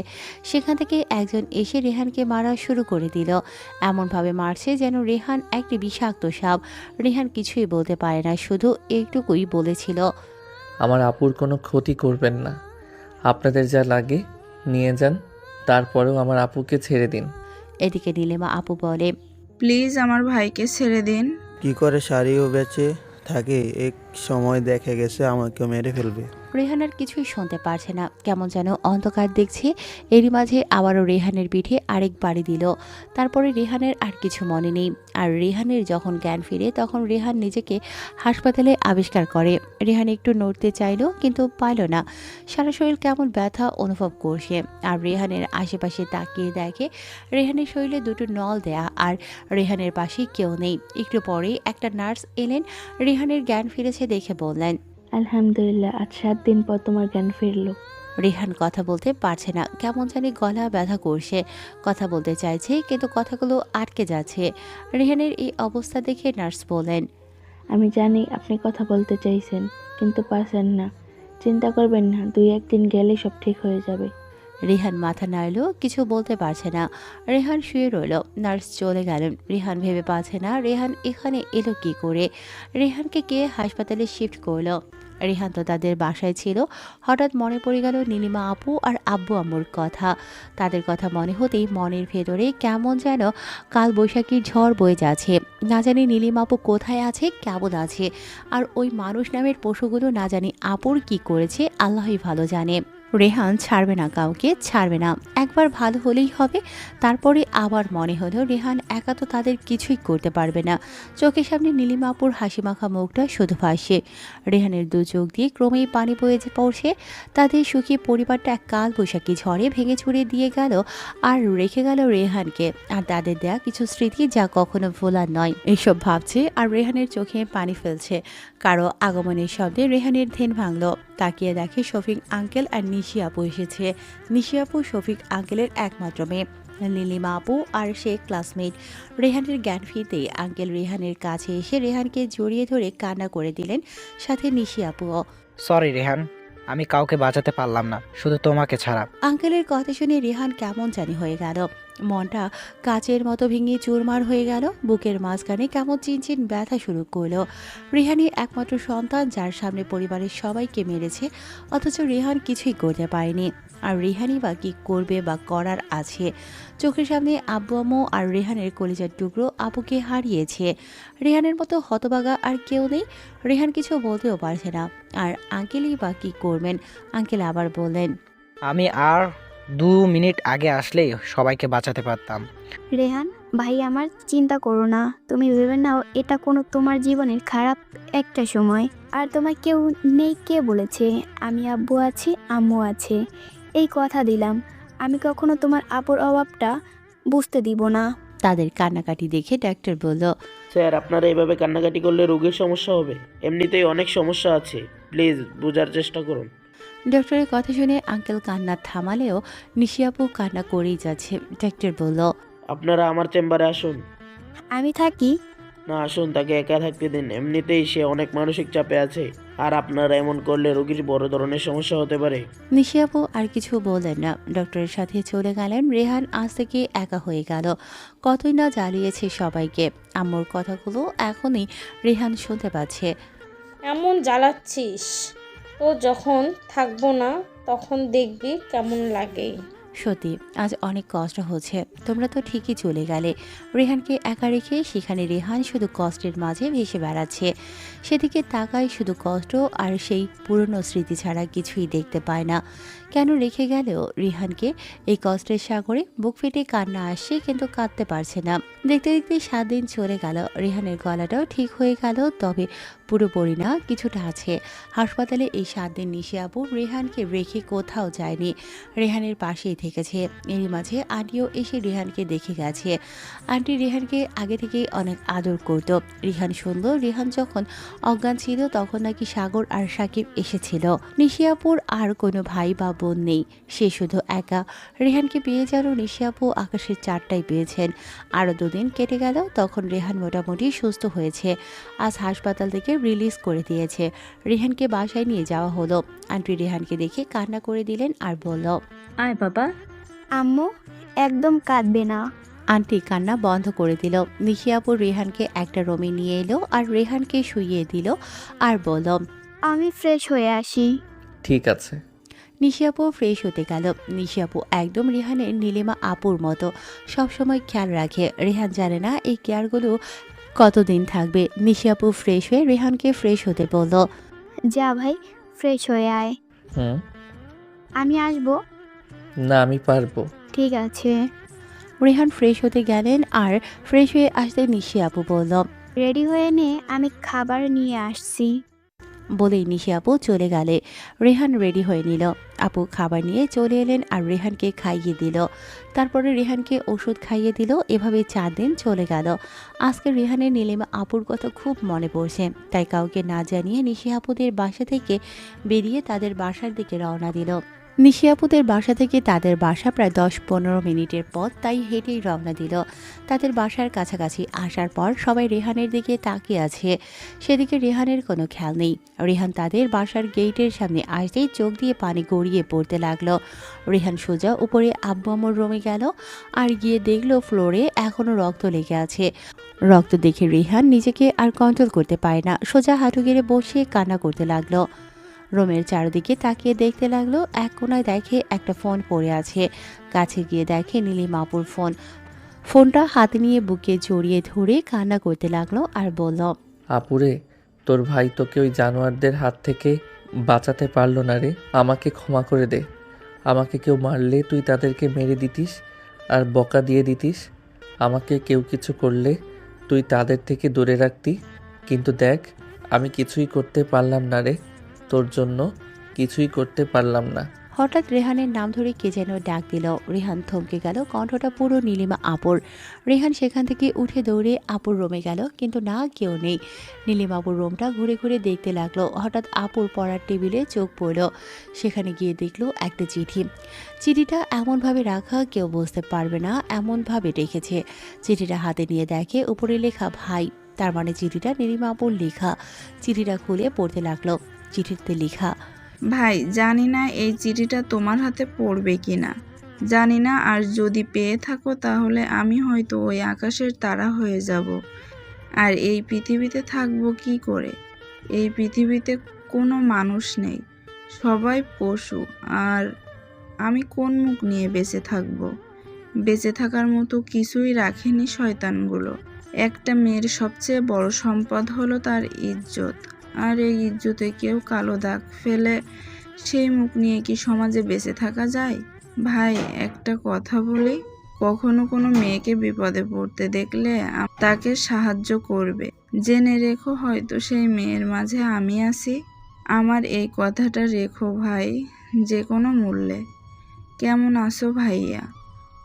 সেখান থেকে একজন এসে রেহানকে মারা শুরু করে দিল। এমনভাবে মারছে যেন রেহান একটি বিষাক্ত সাপ। রেহান কিছুই বলতে পারে না, শুধু একটুকুই বলেছিল, আমার আপুর কোনো ক্ষতি করবেন না। আপনাদের যা লাগে নিয়ে যান, তারপরেও আমার আপুকে ছেড়ে দিন। এদিকে নীলিমা আপু বলে, প্লিজ আমার ভাইকে ছেড়ে দিন। কি করে শাড়িও বেচে থাকে, এক সময় দেখে গেছে আমাকে মেরে ফেলবে। রেহান আর কিছুই শুনতে পারছে না, কেমন যেন অন্ধকার দেখছে। এরই মাঝে আবারও রেহানের পিঠে আরেক বাড়ি দিল। তারপরে রেহানের আর কিছু মনে নেই। আর রেহানের যখন জ্ঞান ফিরে তখন রেহান নিজেকে হাসপাতালে আবিষ্কার করে। রেহান একটু নড়তে চাইল, কিন্তু পাইল না। সারা শরীর কেমন ব্যথা অনুভব করছে। আর রেহানের আশেপাশে তাকিয়ে দেখে রেহানের শরীরে দুটো নল দেয়া, আর রেহানের পাশে কেউ নেই। একটু পরে একটা নার্স এলেন। রেহানের জ্ঞান ফিরেছে দেখে বললেন, আলহামদুলিল্লাহ, আজ 7 দিন পর তোমার জ্ঞান ফিরলো। রেহান কথা বলতে পারছে না, কেমন জানি গলা ব্যথা করছে। কথা বলতে চাইছে, কিন্তু কথাগুলো আটকে যাচ্ছে। রেহানের এই অবস্থা দেখে নার্স বলেন, আমি জানি আপনি কথা বলতে চাইছেন, কিন্তু পারছেন না। চিন্তা করবেন না, 2-1 দিন গেলেই সব ঠিক হয়ে যাবে। রেহান মাথা নাড়ল, কিছু বলতে পারছে না। রেহান শুয়ে রইল। নার্স চলে গেলেন। রেহান ভেবে পাচ্ছে না রেহান এখানে এলো কি করে। রেহানকে কে হাসপাতালে শিফট করলো? রেহান তো তাদের বাসায় ছিল। হঠাৎ মনে পড়ে গেল নীলিমা আপু আর আব্বু আম্মুর কথা। তাদের কথা মনে হতেই মনের ভেতরে কেমন যেন কাল বৈশাখীর ঝড় বয়ে যাচ্ছে। না জানি নীলিমা আপু কোথায় আছে, কেমন আছে। আর ওই মানুষ নামের পশুগুলো না জানি আপুর কি করেছে, আল্লাহই ভালো জানে। রেহান ছাড়বে না, কাউকে ছাড়বে না। একবার ভালো হলেই হবে। তারপরে আবার মনে হলো রেহান একা তো তাদের কিছুই করতে পারবে না। চোখের সামনে নীলিমা আপুর হাসিমাখা মুখটা শুধু ভাসছে। রেহানের দু চোখ দিয়ে ক্রমেই পানি বয়ে পড়ছে। তাদের সুখী পরিবারটা এক কাল বৈশাখী ঝড়ে ভেঙে চুরে দিয়ে গেল, আর রেখে গেল রেহানকে আর তাদের দেয়া কিছু স্মৃতি, যা কখনো ভোলার নয়। এইসব ভাবছে আর রেহানের চোখে পানি ফেলছে। কারো আগমনের শব্দে রেহানের ধ্যান ভাঙল। তাকিয়ে দেখে শফিক আঙ্কেল আর নিশি আপু এসেছে। নিশি আপু শফিক আঙ্কেলের একমাত্র মেয়ে। নীলিমা আপু আর সে ক্লাসমেট। রেহানের জ্ঞান ফিরতে আঙ্কেল রেহানের কাছে এসে রেহানকে জড়িয়ে ধরে কান্না করে দিলেন, সাথে নিশি আপুও। সরি রেহান, আমি কাউকে বাঁচাতে পারলাম না, শুধু তোমাকে ছাড়া। আঙ্কেলের কথা শুনে রেহান কেমন জানি হয়ে গেল। মনটা কাচের মতো ভেঙে চুরমার হয়ে গেল। বুকের মাঝখানে কেমন চিনচিন ব্যথা শুরু করলো। রেহানের একমাত্র সন্তান, যার সামনে পরিবারের সবাইকে মেরেছে, অথচ রেহান কিছুই করতে পারেনি। আর রেহানই বা কি করবে বা করার আছে। চোখের সামনে আব্বু আম্মু আর রেহানের কলিজার টুকরো আপুকে হারিয়েছে। রেহানের মতো হতবাগা আর কেউ নেই। রেহান কিছু বলতেও পারছে না। আর আঙ্কেলই বা কি করবেন। আঙ্কেল আবার বললেন, আমি আর 2 মিনিট আগে আসলেই সবাইকে বাঁচাতে পারতাম। রেহান ভাই, আমার চিন্তা করো না। তুমি ভেবে নাও এটা কোনো তোমার জীবনের খারাপ একটা সময়। আর তোমার কেউ নেই কে বলেছে? আমি আব্বু আছি, আম্মু আছে, এই কথা দিলাম। আমি কখনো তোমার আপুর অভাবটা বুঝতে দিব না। তাদের কান্নাকাটি দেখে ডাক্তার বলল, স্যার, আপনারা এভাবে কান্নাকাটি করলে রোগীর সমস্যা হবে। এমনিতেই অনেক সমস্যা আছে, প্লিজ বোঝার চেষ্টা করুন। ডক্টরের কথা শুনে আঙ্কেল কান্না থামালেও নিশি আপু কান্না করেই যাচ্ছে। ডাক্তার বলল, আপনারা আমার চেম্বারে আসুন। আমি থাকি। না, আসুন, তাকে একা থাকতে দিন। এমনিতেই সে অনেক মানসিক চাপে আছে, আর আপনারা এমন করলে রোগীর বড় ধরনের সমস্যা হতে পারে। নিশি আপু আর কিছু বললেন না, ডক্টরের সাথে চলে গেলেন। রেহান আজ থেকে একা হয়ে গেল। কতই না জ্বালিয়েছে সবাইকে। আম্মুর কথাগুলো এখনই রেহান শুনতে পাচ্ছে। এমন জ্বালাচ্ছিস, তো যখন থাকবো না তখন দেখবি কেমন লাগে। সত্যি আজ অনেক কষ্ট হচ্ছে। তোমরা তো ঠিকই চলে গেলে। রেহানকে একা রেখে সেখানে রেহান শুধু কষ্টের মাঝে ভেসে বেড়াচ্ছে। সেদিকে তাকায় শুধু কষ্ট আর সেই পুরনো স্মৃতি ছাড়া কিছুই দেখতে পায় না। কেন রেখে গেলেও রেহানকে এই কষ্টের সাগরে বুক ফেটে কান্না আসছে, কিন্তু কাঁদতে পারছে না। দেখতে দেখতে 7 দিন চলে গেল। রেহানের গলাটাও ঠিক হয়ে গেল, তবে পুরোপুরি না, কিছুটা আছে। হাসপাতালে এই 7 দিন নিশি আপু রেহানকে রেখে কোথাও যায়নি, রেহানের পাশেই থেকেছে। এরই মাঝে আন্টিও এসে রেহানকে দেখে গেছে। আন্টি রেহানকে আগে থেকেই অনেক আদর করত। রেহান সুন্দর। রেহান যখন অজ্ঞান ছিল তখন নাকি সাগর আর সাকিব এসেছিল। নিশি আপুর আর কোনো ভাই বা বোন নেই, সে শুধু একা। রেহানকে পেয়ে যেন নিশি আপু আকাশের চারটায় পেয়েছেন। আরও 2 দিন কেটে গেল, তখন রেহান মোটামুটি সুস্থ হয়েছে। আজ হাসপাতাল থেকে রিলিজ করে দিয়েছে। রেহানকে বাসায় নিয়ে যাওয়া হলো। আন্টি রেহানকে দেখে কান্না করে দিলেন আর বলল, আয় বাবা। আম্মু, একদম কাঁদবে না। আন্টি কান্না বন্ধ করে দিল। নিশি আপু রেহানকে একটা রুমে নিয়ে এলো আর রেহানকে শুইয়ে দিল আর বলল, আমি ফ্রেশ হয়ে আসি। ঠিক আছে। নিশি আপু ফ্রেশ হতে গেল। নিশি আপু একদম রেহানের নীলিমা আপুর মতো সবসময় খেয়াল রাখে। রেহান জানে না এই কেয়ারগুলো কতদিন থাকবে। নিশি আপু ফ্রেশ হয়ে রেহানকে ফ্রেশ হতে বলল, যা ভাই, ফ্রেশ হয়ে আয়। হুম। আমি আসবো। না, আমি পারবো। ঠিক আছে। রেহান ফ্রেশ হতে গেলেন আর ফ্রেশ হয়ে আসতে নিশি আপু বলল, রেডি হয়ে নে, আমি খাবার নিয়ে আসছি। বলেই নিশি আপু চলে গেলে রেহান রেডি হয়ে নিল। আপু খাবার নিয়ে চলে এলেন আর রেহানকে খাইয়ে দিল। তারপরে রেহানকে ওষুধ খাইয়ে দিল। এভাবে 4 দিন চলে গেল। আজকে রেহানের নীলিমা আপুর কথা খুব মনে পড়ছে, তাই কাউকে না জানিয়ে নিশি আপুদের বাসা থেকে বেরিয়ে তাদের বাসার দিকে রওনা দিল। নিশি আপুদের বাসা থেকে তাদের বাসা প্রায় 10-15 মিনিটের পথ, তাই হেঁটেই রওনা দিল। তাদের বাসার কাছাকাছি আসার পর সবাই রেহানের দিকে তাকিয়ে আছে। সেদিকে রেহানের কোনো খেয়াল নেই। রেহান তাদের বাসার গেটের সামনে আসতেই চোখ দিয়ে পানি গড়িয়ে পড়তে লাগলো। রেহান সোজা উপরে আব্বু আম্মুর রুমে গেল আর গিয়ে দেখলো ফ্লোরে এখনও রক্ত লেগে আছে। রক্ত দেখে রেহান নিজেকে আর কন্ট্রোল করতে পারে না, সোজা হাঁটু গেড়ে বসে কান্না করতে লাগলো। রুমের চারদিকে তাকিয়ে দেখতে লাগলো। এক কোনায় দেখে একটা ফোন পড়ে আছে। কাছে গিয়ে দেখে নীলিমা আপুর ফোন। ফোনটা হাতে নিয়ে বুকে জড়িয়ে ধরে কান্না করতে লাগলো আর বলল, আপুরে, তোর ভাই তোকে ওই জানোয়ারদের হাত থেকে বাঁচাতে পারলো না রে। আমাকে ক্ষমা করে দে। আমাকে কেউ মারলে তুই তাদেরকে মেরে দিতিস আর বকা দিয়ে দিতিস। আমাকে কেউ কিছু করলে তুই তাদের থেকে দূরে রাখতি। কিন্তু দেখ, আমি কিছুই করতে পারলাম না রে। তোর জন্য কিছুই করতে পারলাম না। হঠাৎ রেহানের নাম ধরে কে যেন ডাক দিল। রেহান থমকে গেল। কণ্ঠটা পুরো নীলিমা আপুর। রেহান সেখান থেকে উঠে দৌড়ে আপুর রুমে গেল, কিন্তু না, কেউ নেই। নীলিমা আপুর রুমটা ঘুরে ঘুরে দেখতে লাগলো। হঠাৎ আপুর পড়ার টেবিলে চোখ পড়ল। সেখানে গিয়ে দেখলো একটা চিঠি। চিঠিটা এমনভাবে রাখা কেউ বুঝতে পারবে না, এমনভাবে রেখেছে। চিঠিটা হাতে নিয়ে দেখে উপরে লেখা ভাই। তার মানে চিঠিটা নীলিমা আপুর লেখা। চিঠিটা খুলে পড়তে লাগলো। চিঠিতে লেখা, ভাই, জানি না এই চিঠিটা তোমার হাতে পড়বে কিনা, জানি না। আর যদি পেয়ে থাকো তাহলে আমি হয়তো ওই আকাশের তারা হয়ে যাব। আর এই পৃথিবীতে থাকবো কি করে? এই পৃথিবীতে কোনো মানুষ নেই, সবাই পশু। আর আমি কোন মুখ নিয়ে বেঁচে থাকব? বেঁচে থাকার মতো কিছুই রাখেনি শয়তানগুলো। একটা মেয়ের সবচেয়ে বড় সম্পদ হলো তার ইজ্জত, আর এই ইজ্জতে কেউ কালো দাগ ফেলে সেই মুখ নিয়ে কি সমাজে বেঁচে থাকা যায়? ভাই, একটা কথা বলি, কখনো কোনো মেয়েকে বিপদে পড়তে দেখলে তাকে সাহায্য করবে। জেনে রেখো, হয়তো সেই মেয়ের মাঝে আমি আছি। আমার এই কথাটা রেখো ভাই, যে কোনো মূল্যে। কেমন আছো ভাইয়া?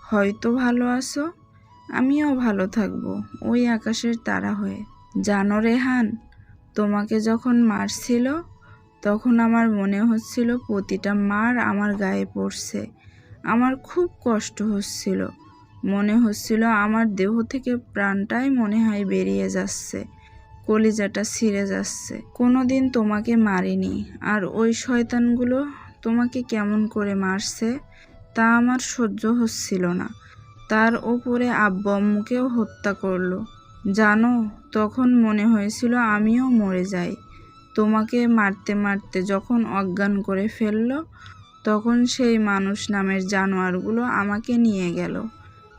হয়তো ভালো আছো, আমিও ভালো থাকবো ওই আকাশের তারা হয়ে। জানো রেহান, তোমাকে যখন মারছিল তখন আমার মনে হচ্ছিল প্রতিটা মার আমার গায়ে পড়ছে। আমার খুব কষ্ট হচ্ছিল, মনে হচ্ছিল আমার দেহ থেকে প্রাণটাই মনে হয় বেরিয়ে যাচ্ছে, কলিজাটা ছিঁড়ে যাচ্ছে। কোনোদিন তোমাকে মারিনি, আর ওই শয়তানগুলো তোমাকে কেমন করে মারছে তা আমার সহ্য হচ্ছিল না। তার ওপরে আব্বু আম্মুকেও হত্যা করলো। জানো, তখন মনে হয়েছিল আমিও মরে যাই। তোমাকে মারতে মারতে যখন অজ্ঞান করে ফেললো, তখন সেই মানুষ নামের জানোয়ারগুলো আমাকে নিয়ে গেল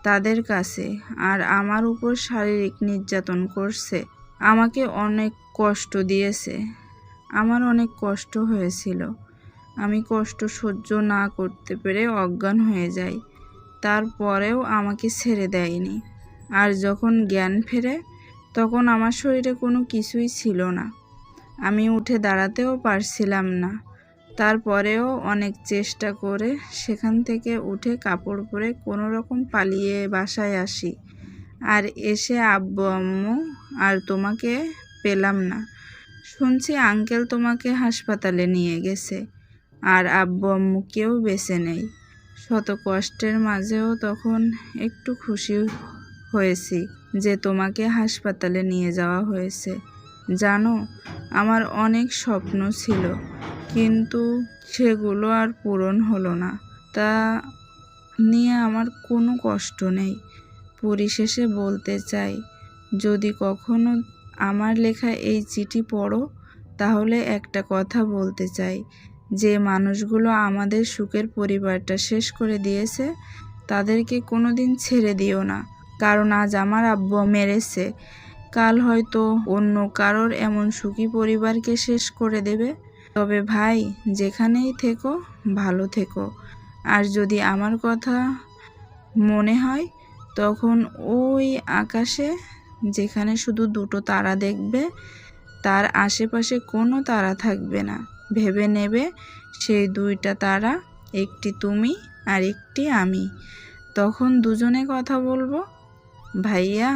তাদের কাছে, আর আমার উপর শারীরিক নির্যাতন করছে, আমাকে অনেক কষ্ট দিয়েছে। আমার অনেক কষ্ট হয়েছিল। আমি কষ্ট সহ্য না করতে পেরে অজ্ঞান হয়ে যাই। তারপরেও আমাকে ছেড়ে দেয়নি। আর যখন জ্ঞান ফেরে, তখন আমার শরীরে কোনো কিছুই ছিল না। আমি উঠে দাঁড়াতেও পারছিলাম না। তারপরেও অনেক চেষ্টা করে সেখান থেকে উঠে কাপড় পরে কোনো রকম পালিয়ে বাসায় আসি। আর এসে আব্বু আম্মু আর তোমাকে পেলাম না। শুনছি আঙ্কেল তোমাকে হাসপাতালে নিয়ে গেছে, আর আব্বু আম্মু কেউ বেঁচে নেই। শত কষ্টের মাঝেও তখন একটু খুশি হয়েছি যে তোমাকে হাসপাতালে নিয়ে যাওয়া হয়েছে। জানো, আমার অনেক স্বপ্ন ছিল, কিন্তু সেগুলো আর পূরণ হলো না। তা নিয়ে আমার কোনো কষ্ট নেই। পরিশেষে বলতে চাই, যদি কখনো আমার লেখা এই চিঠি পড়ো, তাহলে একটা কথা বলতে চাই, যে মানুষগুলো আমাদের সুখের পরিবারটা শেষ করে দিয়েছে, তাদেরকে কোনোদিন ছেড়ে দিও না। কারণ আজ আমার আব্বু মেরেছে, কাল হয়তো অন্য কারোর এমন সুখী পরিবারকে শেষ করে দেবে। তবে ভাই, যেখানেই থেকো ভালো থেকো। আর যদি আমার কথা মনে হয়, তখন ওই আকাশে যেখানে শুধু দুটো তারা দেখবে, তার আশেপাশে কোনো তারা থাকবে না। ভেবে নেবে সেই দুইটা তারা, একটি তুমি আর একটি আমি। তখন দুজনে কথা বলবো, ভাইয়া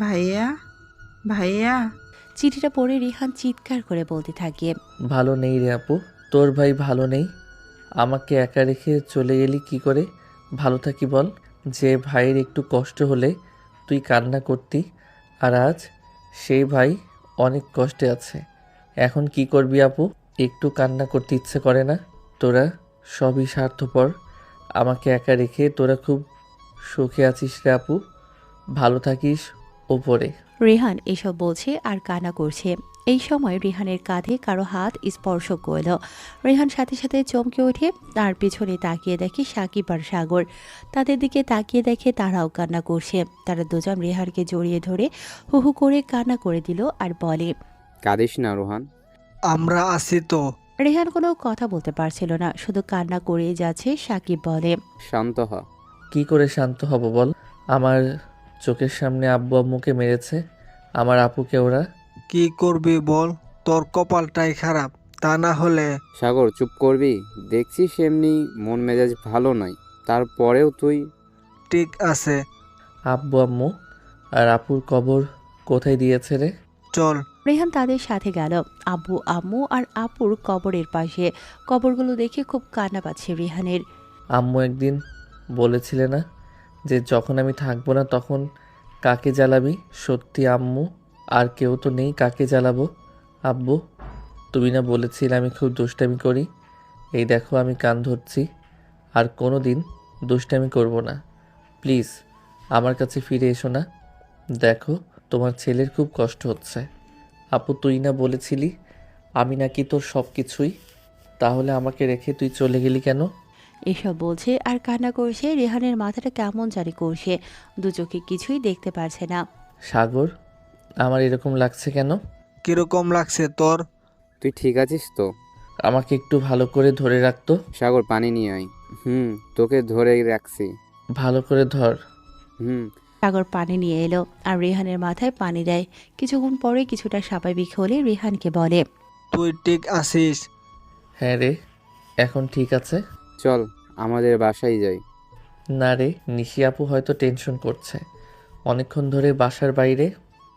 ভাইয়া ভাইয়া। চিঠিটা পড়ে রিহান চিৎকার করে বলতে থাকে, ভালো নেই রে আপু, তোর ভাই ভালো নেই। আমাকে একা রেখে চলে গেলি কি করে ভালো থাকি বল? যে ভাইয়ের একটু কষ্ট হলে তুই কান্না করতি, আর আজ সেই ভাই অনেক কষ্টে আছে। এখন কি করবি আপু? একটু কান্না করতে ইচ্ছে করে না? তোরা সবই স্বার্থপর। আমাকে একা রেখে তোরা খুব সুখে আছিস রে আপু, ভালো থাকিস ওপরে। রেহান এসব বলছে আর কান্না করছে। এই সময় রেহানের কাঁধে কারো হাত স্পর্শ করল। রেহান সাথে সাথে চমকে ওঠে, তার পেছনে তাকিয়ে দেখে সাকিব আর সাগর। তাদের দিকে তাকিয়ে দেখে তারাও কান্না করছে। তারা দুজন রেহানকে জড়িয়ে ধরে হু হু করে কান্না করে দিল আর বলে, কাঁদিস না রোহান, আমরা আছি তো। রেহান কোনো কথা বলতে পারছিল না, শুধু কান্না করেই যাচ্ছে। সাকিব বলে, শান্ত হ। কি করে শান্ত হব বল? আমার চোখের সামনে আব্বু আম্মুকে মেরেছে, আমার আপুকে ওরা। কি করবি বল, তোর কপালটাই খারাপ। তা না হলে। সাগর, চুপ করবি? দেখছিস এমনি মন মেজাজ ভালো নয়, তারপরেও তুই। ঠিক আছে। আব্বু আম্মু আর আপুর কবর কোথায় দিয়েছে রে? চল। রেহান তাদের সাথে গেল আব্বু আম্মু আর আপুর কবরের পাশে। কবরগুলো দেখে খুব কান্না পাচ্ছে রেহানের। আম্মু একদিন বলেছিলে না যে যখন আমি থাকবো না তখন কাকে জ্বালাবি? সত্যি আম্মু, আর কেউ তো নেই, কাকে জ্বালাবো? আব্বু, তুমি না বলেছিলে আমি খুব দুষ্টামি করি? এই দেখো আমি কান ধরছি, আর কোনো দিন দুষ্টামি করব না। প্লিজ আমার কাছে ফিরে এসো না। দেখো তোমার ছেলের খুব কষ্ট হচ্ছে। আপু, তুই না বলেছিলি আমি নাকি তোর সব কিছুই? তাহলে আমাকে রেখে তুই চলে গেলি কেন? এসব বলছে আর কান্না করছে। রেহানের মাথাটা কেমন জানি করছে, দু চোখে কিছুই দেখতে পারছে না। সাগর, আমার এরকম লাগছে কেন? কিরকম লাগছে তোর? তুই ঠিক আছিস তো? আমাকে একটু ভালো করে ধরে রাখতো। সাগর, পানি নিয়ে আয়। তোকে ধরে রাখছি। ভালো করে ধর। সাগর পানি নিয়ে এলো আর রেহানের মাথায় পানি দেয়। কিছুক্ষণ পরে কিছুটা স্বাভাবিক হলে রেহানকে বলে, তুই ঠিক আছিস? হ্যাঁ রে, এখন ঠিক আছে। চল আমাদের বাসায় যাই। না রে, নিশি আপু হয়তো টেনশন করছে, অনেকক্ষণ ধরে বাসার বাইরে।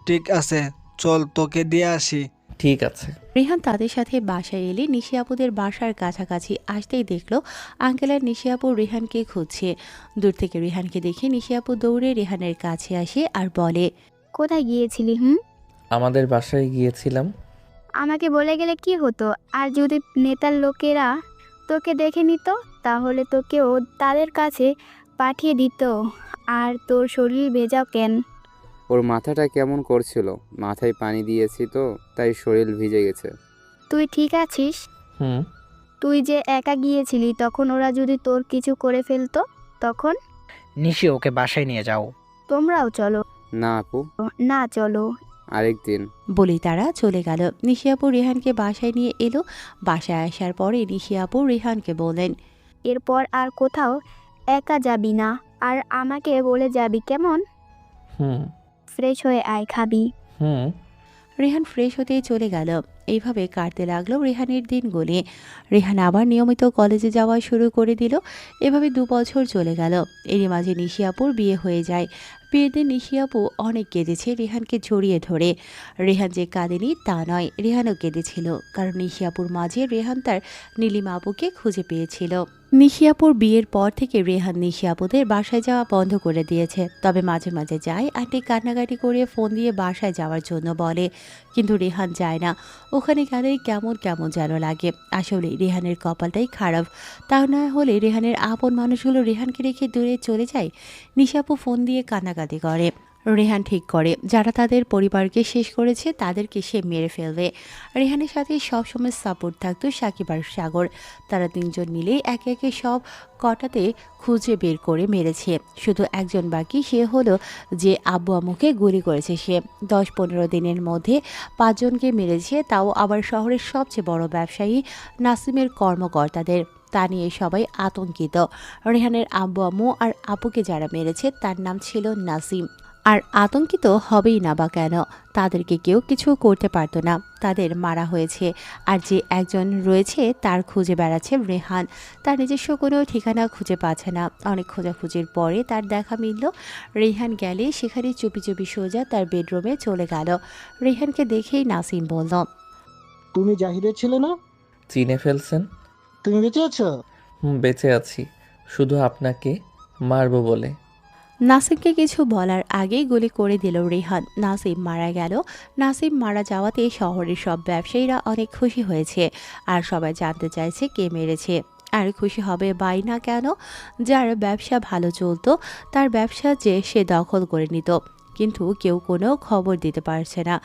ঠিক আছে, চল তোকে দিয়ে আসি। ঠিক আছে। রেহান তাদের সাথে বাসায় এলে নিশি আপুদের বাসার কাছাকাছি আসতেই দেখলো আঙ্কেল আর নিশি আপু রেহানকে খুঁজছে। দূর থেকে রেহানকে দেখে নিশি আপু দৌড়ে রেহানের কাছে আসে আর বলে, কোথায় গিয়েছিলি? আমাদের বাসায় গিয়েছিলাম। আমাকে বলে গেলে কি হতো? আর যদি নেতার লোকেরা তোকে দেখে নিত তাহলে তোকেও তাদের কাছে পাঠিয়ে দিত। আর তোর শরীর ভেজা কেন? ওর মাথাটা কেমন করছিল, মাথায় পানি দিয়েছি তো তাই শরীর ভিজে গেছে। তুই ঠিক আছিস? তুই যে একা গিয়েছিলি, তখন ওরা যদি তোর কিছু করে ফেলতো তখন? নিশি, ওকে বাসায় নিয়ে যাও। তোমরাও চলো। না আপু, না চলো। আরেকদিন। বলেই তারা চলে গেল। নিশি আপু রেহানকে বাসায় নিয়ে এলো। বাসায় আসার পরে নিশি আপু রেহানকে বললেন, এরপর আর কোথাও একা যাবি না, আর আমাকে বলে যাবি, কেমন? ফ্রেশ হয়ে আয়, খাবি। রেহান ফ্রেশ হতেই চলে গেল। এইভাবে কাটতে লাগলো রেহানের দিনগুলি। রেহান আবার নিয়মিত কলেজে যাওয়া শুরু করে দিল। এভাবে 2 বছর চলে গেল। এরই মাঝে নিশি আপুর বিয়ে হয়ে যায়। বিয়ের দিন নিশি আপু অনেক কেঁদেছে রেহানকে জড়িয়ে ধরে। রেহান যে কাঁদেনি তা নয়, রেহানও কেঁদেছিল, কারণ নিশি আপুর মাঝে রেহান তার নীলিমা আপুকে খুঁজে পেয়েছিল। নিশি আপুর বিয়ের পর থেকে রেহান নিশি আপুদের বাসায় যাওয়া বন্ধ করে দিয়েছে। তবে মাঝে মাঝে যায়। আন্টি কান্নাকাটি করে ফোন দিয়ে বাসায় যাওয়ার জন্য বলে, কিন্তু রেহান যায় না। ওখানে গেলেই কেমন কেমন যেন লাগে। আসলে রেহানের কপালটাই খারাপ। তা না হলে রেহানের আপন মানুষগুলো রেহানকে রেখে দূরে চলে যায়। নিশি আপু ফোন দিয়ে কান্নাকাটি করে। রেহান ঠিক করে যারা তাদের পরিবারকে শেষ করেছে তাদেরকে সে মেরে ফেলবে। রেহানের সাথে সবসময় সাপোর্ট থাকতো সাকিব আর সাগর। তারা 3 জন মিলেই একে একে সব কটাতে খুঁজে বের করে মেরেছে। শুধু একজন বাকি, সে হলো যে আব্বু আম্মুকে গুলি করেছে। সে 10-15 দিনের মধ্যে 5 জনকে মেরেছে, তাও আবার শহরের সবচেয়ে বড় ব্যবসায়ী নাসিমের কর্মকর্তাদের। তা নিয়ে সবাই আতঙ্কিত। রেহানের আব্বু আম্মু আর আপুকে যারা মেরেছে তার নাম ছিল নাসিম। আর আতঙ্কিত হবেই না বা কেন, তাদেরকে কেউ কিছু করতে পারতো না, তাদের মারা হয়েছে। আর যে একজন রয়েছে তার খুঁজে বেড়াচ্ছে রেহান। তার নিজস্ব কোনো ঠিকানা খুঁজে পাচ্ছে না। অনেক খোঁজাখুঁজির পরে তার দেখা মিলল। রেহান গেলে সেখানে চুপি চুপি সোজা তার বেডরুমে চলে গেল। রেহানকে দেখেই নাসিম বলল, তুমি জাহিদের ছিলে না? চিনে ফেলছেন? তুমি বেঁচে আছো? বেঁচে আছি, শুধু আপনাকে মারবো বলে। নাসিমকে কিছু বলার আগেই গুলি করে দিল রেহান। নাসিম মারা গেল। নাসিম মারা যাওয়াতে শহরের সব ব্যবসায়ীরা অনেক খুশি হয়েছে। আর সবাই জানতে চাইছে কে মেরেছে। আর খুশি হবে বাই না কেন? যার ব্যবসা ভালো চলতো তার ব্যবসা যে সে দখল করে নিত, কিন্তু কেউ কোনো খবর দিতে পারছে না।